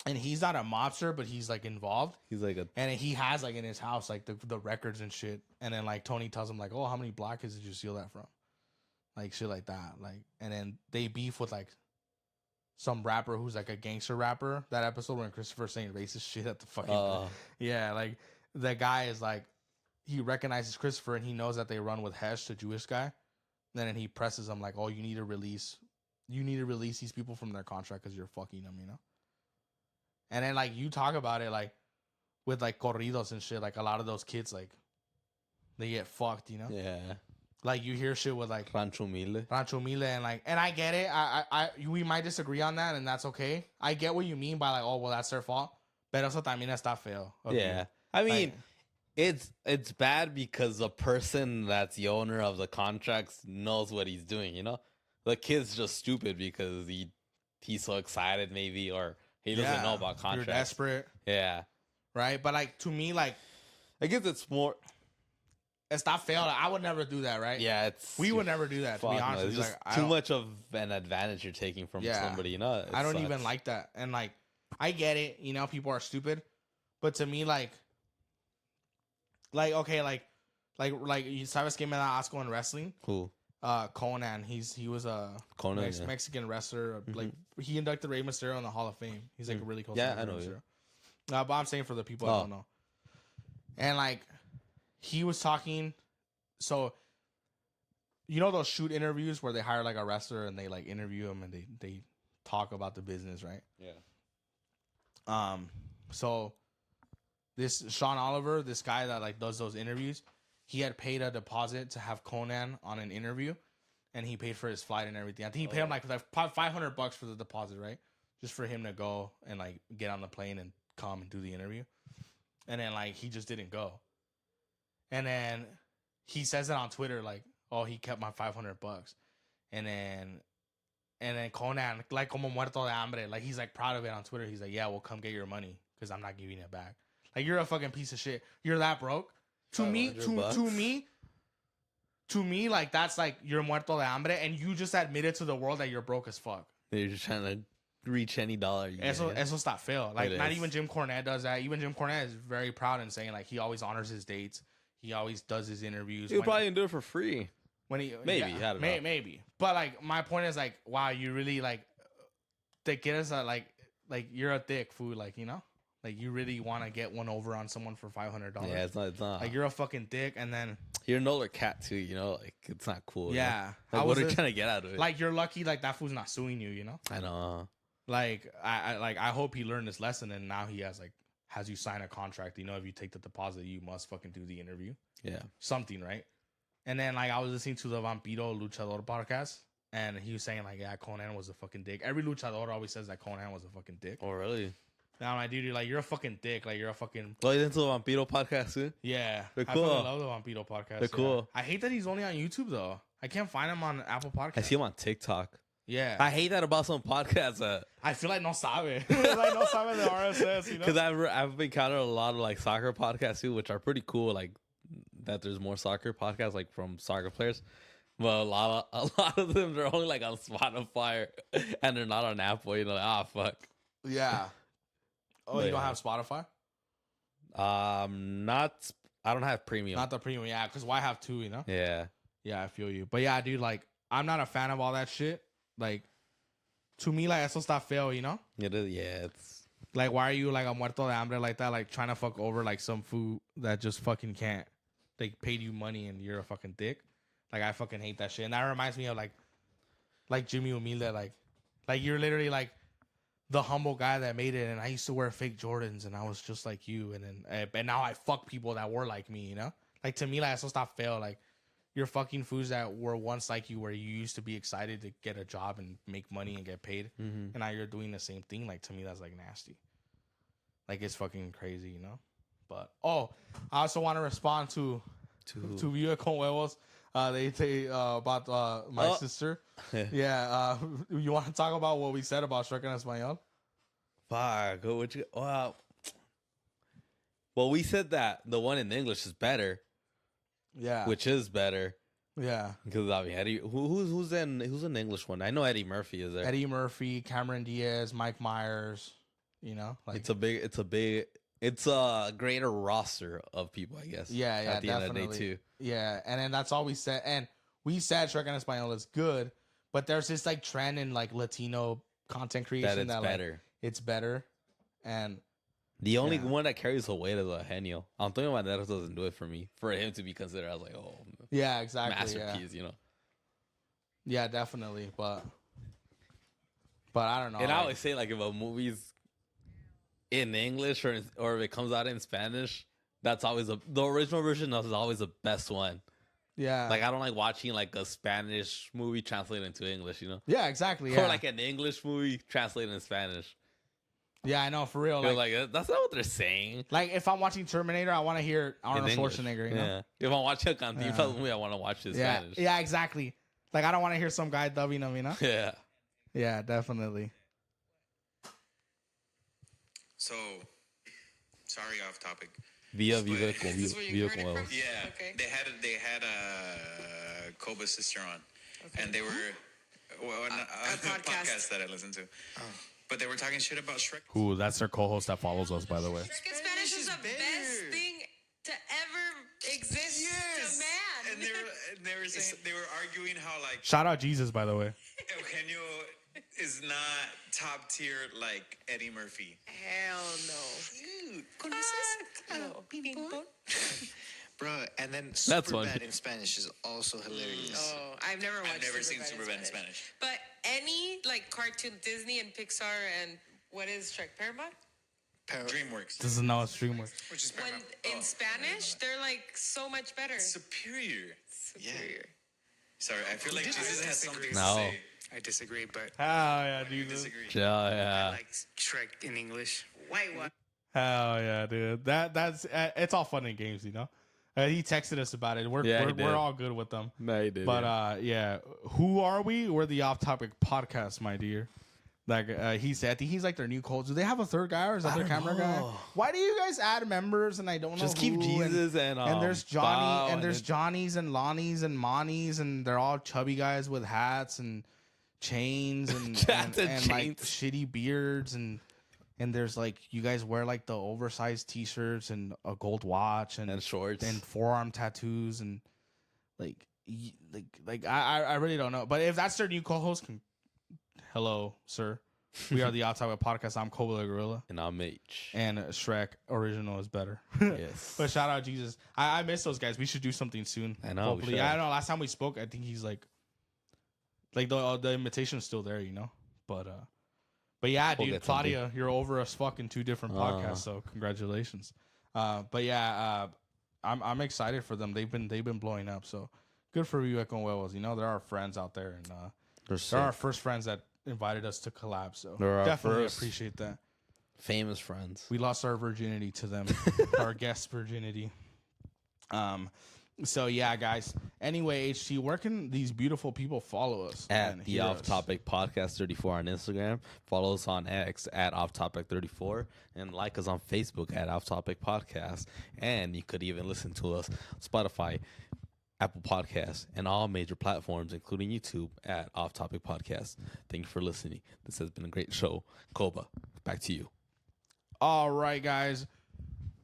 And he's not a mobster, but he's like involved. He's like a... And he has like in his house like the records and shit. And then like Tony tells him like, oh, how many black kids did you steal that from? Like shit like that. Like, and then they beef with like some rapper who's like a gangster rapper. That episode when Christopher saying racist shit at the fucking Oh, yeah, like the guy is like he recognizes Christopher and he knows that they run with Hesh, the Jewish guy. Then he presses him like, "Oh, you need to release these people from their contract because you're fucking them, you know." And then like you talk about it like with like corridos and shit, like a lot of those kids like they get fucked, you know. yeah. Like you hear shit with like Rancho Mile. Rancho Mile and I get it. We might disagree on that and that's okay. I get what you mean by like, oh well, that's their fault. Pero eso también está feo. Yeah. I mean, Like- it's bad because the person that's the owner of the contracts knows what he's doing, you know? The kid's just stupid because he's so excited maybe or he doesn't know about contracts. You're desperate, Yeah. right? But like to me, like I guess it's more it's not fair. Like, I would never do that, right? yeah, it's We would never do that, to be fuck, no, honest with it's you. just Like, I too don't- much of an advantage you're taking from Yeah. somebody, you know? It I don't even sucks. like that. And like, I get it. You know, people are stupid, but to me, like okay, like you sabes que me da asco in wrestling. Cool. Conan. He was a Conan, yeah. Mexican wrestler. Like he inducted Rey Mysterio in the Hall of Fame. He's like a really close. Yeah, friend I of know, Rey Mysterio. But I'm saying for the people I don't know. And like, he was talking. So, you know those shoot interviews where they hire like a wrestler and they like interview him and they talk about the business, right? Yeah. So this Sean Oliver, this guy that like does those interviews, he had paid a deposit to have Conan on an interview, and he paid for his flight and everything. I think he paid him like $500 for the deposit, right? Just for him to go and like get on the plane and come and do the interview. And then like he just didn't go. And then he says it on Twitter like, "Oh, he kept my $500." And then Conan, like como muerto de hambre, like he's like proud of it on Twitter. He's like, "Yeah, well, come get your money because I'm not giving it back." Like you're a fucking piece of shit. You're that broke. To me, like that's like you're muerto de hambre, and you just admitted to the world that you're broke as fuck. You're just trying to reach any dollar you Eso get. está feo. Like It not is. even Jim Cornette does that. Even Jim Cornette is very proud and saying like he always honors his dates. He always does his interviews. You'll probably do it for free. When he Maybe, I don't know. maybe. But like my point is like, wow, you really like they get us like you're a dick fool, like, you know, like you really want to get one over on someone for $500. Yeah, it's not. Like you're a fucking dick, and then You're an older cat too, you know. Like it's not cool. you know? yeah, Like, how what was are you this? trying to get out of it? Like you're lucky, like that fool's not suing you, you know. I know. Like I hope he learned this lesson, and now he has you sign a contract. You know, if you take the deposit, you must fucking do the interview. Yeah. Something, right? And then like I was listening to the Vampiro Luchador podcast, and he was saying like, yeah, Conan was a fucking dick. Every luchador always says that Conan was a fucking dick. Oh, really? Now my dude, you're like, you're a fucking dick. Like you're a fucking Well, you into the Vampiro podcast too? yeah. They're I cool. fucking love the Vampiro podcast. They're yeah. cool. I hate that he's only on YouTube though. I can't find him on Apple Podcasts. I see him on TikTok. Yeah, I hate that about some podcasts I feel like no sabe. Like no sabe the RSS. You know. because I've encountered a lot of like soccer podcasts too, which are pretty cool. Like that, there's more soccer podcasts like from soccer players, but a lot of them they're only like on Spotify and they're not on Apple. You know, like, fuck. Yeah. Oh, But you don't yeah. have Spotify? Not. I don't have premium. Not the premium, yeah. Because why have two? You know? Yeah. Yeah, I feel you. But yeah, dude, like I'm not a fan of all that shit. Like to me, like eso está feo, you know? It is. Yeah. It's. Like why are you like a muerto de hambre like that? Like trying to fuck over like some food that just fucking can't. They paid you money and you're a fucking dick. Like I fucking hate that shit. And that reminds me of like Jimmy Humilde, like you're literally like the humble guy that made it, and I used to wear fake Jordans and I was just like you, and then and now I fuck people that were like me, you know? Like to me, like eso está feo. Like you're fucking fools that were once like you, where you used to be excited to get a job and make money and get paid, and now you're doing the same thing. Like to me, that's like nasty. Like it's fucking crazy, you know? But I also want to respond to Viva con Huevos. They say about my sister. Yeah. You want to talk about what we said about Shrek en Español? Fuck. Well, we said that the one in English is better, Yeah. which is better Yeah. because I mean Eddie. Who's in the English one? I know Eddie Murphy is there. Eddie Murphy, Cameron Diaz, Mike Myers. You know, like It's a greater roster of people, I guess. yeah, At the definitely. end of the day, too. Yeah, and then that's all we said. And we said Shrek en Español is good, but there's this like trend in like Latino content creation that it's like, better. it's better, and The only Yeah. one that carries the weight is Eugenio. I'm thinking about that doesn't do it for me. For him to be considered, I was like, oh, yeah, exactly, masterpiece, you know. yeah, definitely, but I don't know. And I like- always say, like, if a movie's in English or if it comes out in Spanish, that's always the original version is always the best one. yeah, Like, I don't like watching like a Spanish movie translated into English, you know, yeah, exactly, yeah, or like an English movie translated in Spanish. yeah, I know for real. You're Like, like, that's not what they're saying. like if I'm watching Terminator, I want to hear Arnold in English. Schwarzenegger. You know? Yeah. If I'm watching a Cantinflas movie, I want to watch it Yeah, Spanish. yeah, exactly. Like I don't want to hear some guy dubbing him. You know? Yeah. Yeah, definitely. So, sorry, off topic. Via Is this where you heard it from? Yeah, Okay. they had Koba's sister on, and they were a podcast. that I listened to, but they were talking shit about Shrek. Ooh, that's their co-host that follows us, by the way. Shrek in Spanish is the best thing to ever exist to man. And they were saying they were arguing how like Shout out Jesus, by the way. Eugenio is not top tier like Eddie Murphy. Hell no. No. Ping pong? Bro, and then That's funny. Superbad in Spanish is also hilarious. Oh, I've never watched. I've never seen Superbad Superbad in Spanish. But any like cartoon, Disney and Pixar and what is Shrek? Paramount? DreamWorks, Doesn't know it's DreamWorks. which is When Paramount. in Spanish, they're like so much better. Superior. Superior. Sorry, I feel like Jesus has something to No. say. I disagree, but Hell yeah, You dude. disagree. Yeah, yeah. I like Shrek in English. White one. Hell yeah, dude. That's it's all fun and games, you know. He texted us about it. Yeah, he We're did. all good with them. No, you did. But yeah, who are we? We're the Off Topic Podcast, my dear. Like he said, I think he's like their new coach. Do they have a third guy or is that their camera guy? know. Why do you guys add members and I don't know? just keep who, Jesus and there's Johnny Bow and there's then- Johnnies and Lonnies and Monies and they're all chubby guys with hats and chains and Hats and like chains. shitty beards and there's like you guys wear like the oversized t-shirts and a gold watch and shorts. and forearm tattoos and I really don't know. But if that's their new co-host, hello, sir. We are the Off Topic Podcast. I'm Cobra Gorilla. and I'm H. And Shrek original is better. Yes. But shout out Jesus. I miss those guys. We should do something soon. I know, we Hopefully. should. I don't know. Last time we spoke, I think he's like the invitation's still there, you know. But yeah, We'll dude, get something. Claudia, you're over us fucking 2 different podcasts. So congratulations. But yeah, I'm excited for them. They've been blowing up. So good for you, Echo Huevos. You know, there are friends out there, and they're our first friends that invited us to collab. So They're our definitely first. appreciate that. famous friends. We lost our virginity to them, our guest virginity. So yeah, guys. Anyway, HT, where can these beautiful people follow us At and the hear Off us? Topic Podcast 34 on Instagram. Follow us on X at Off Topic 34 and like us on Facebook at Off Topic Podcast. And you could even listen to us Spotify, Apple Podcasts, and all major platforms, including YouTube at Off Topic Podcast. Thank you for listening. This has been a great show. Koba, back to you. All right, guys.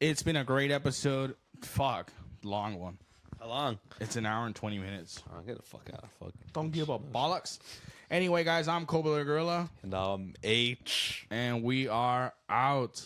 It's been a great episode. Fuck, long one. How long? It's an hour and 20 minutes. Oh, get the fuck out of fuck. Don't give a bollocks. Anyway, guys, I'm Cobra Gorilla, And H. and we are out.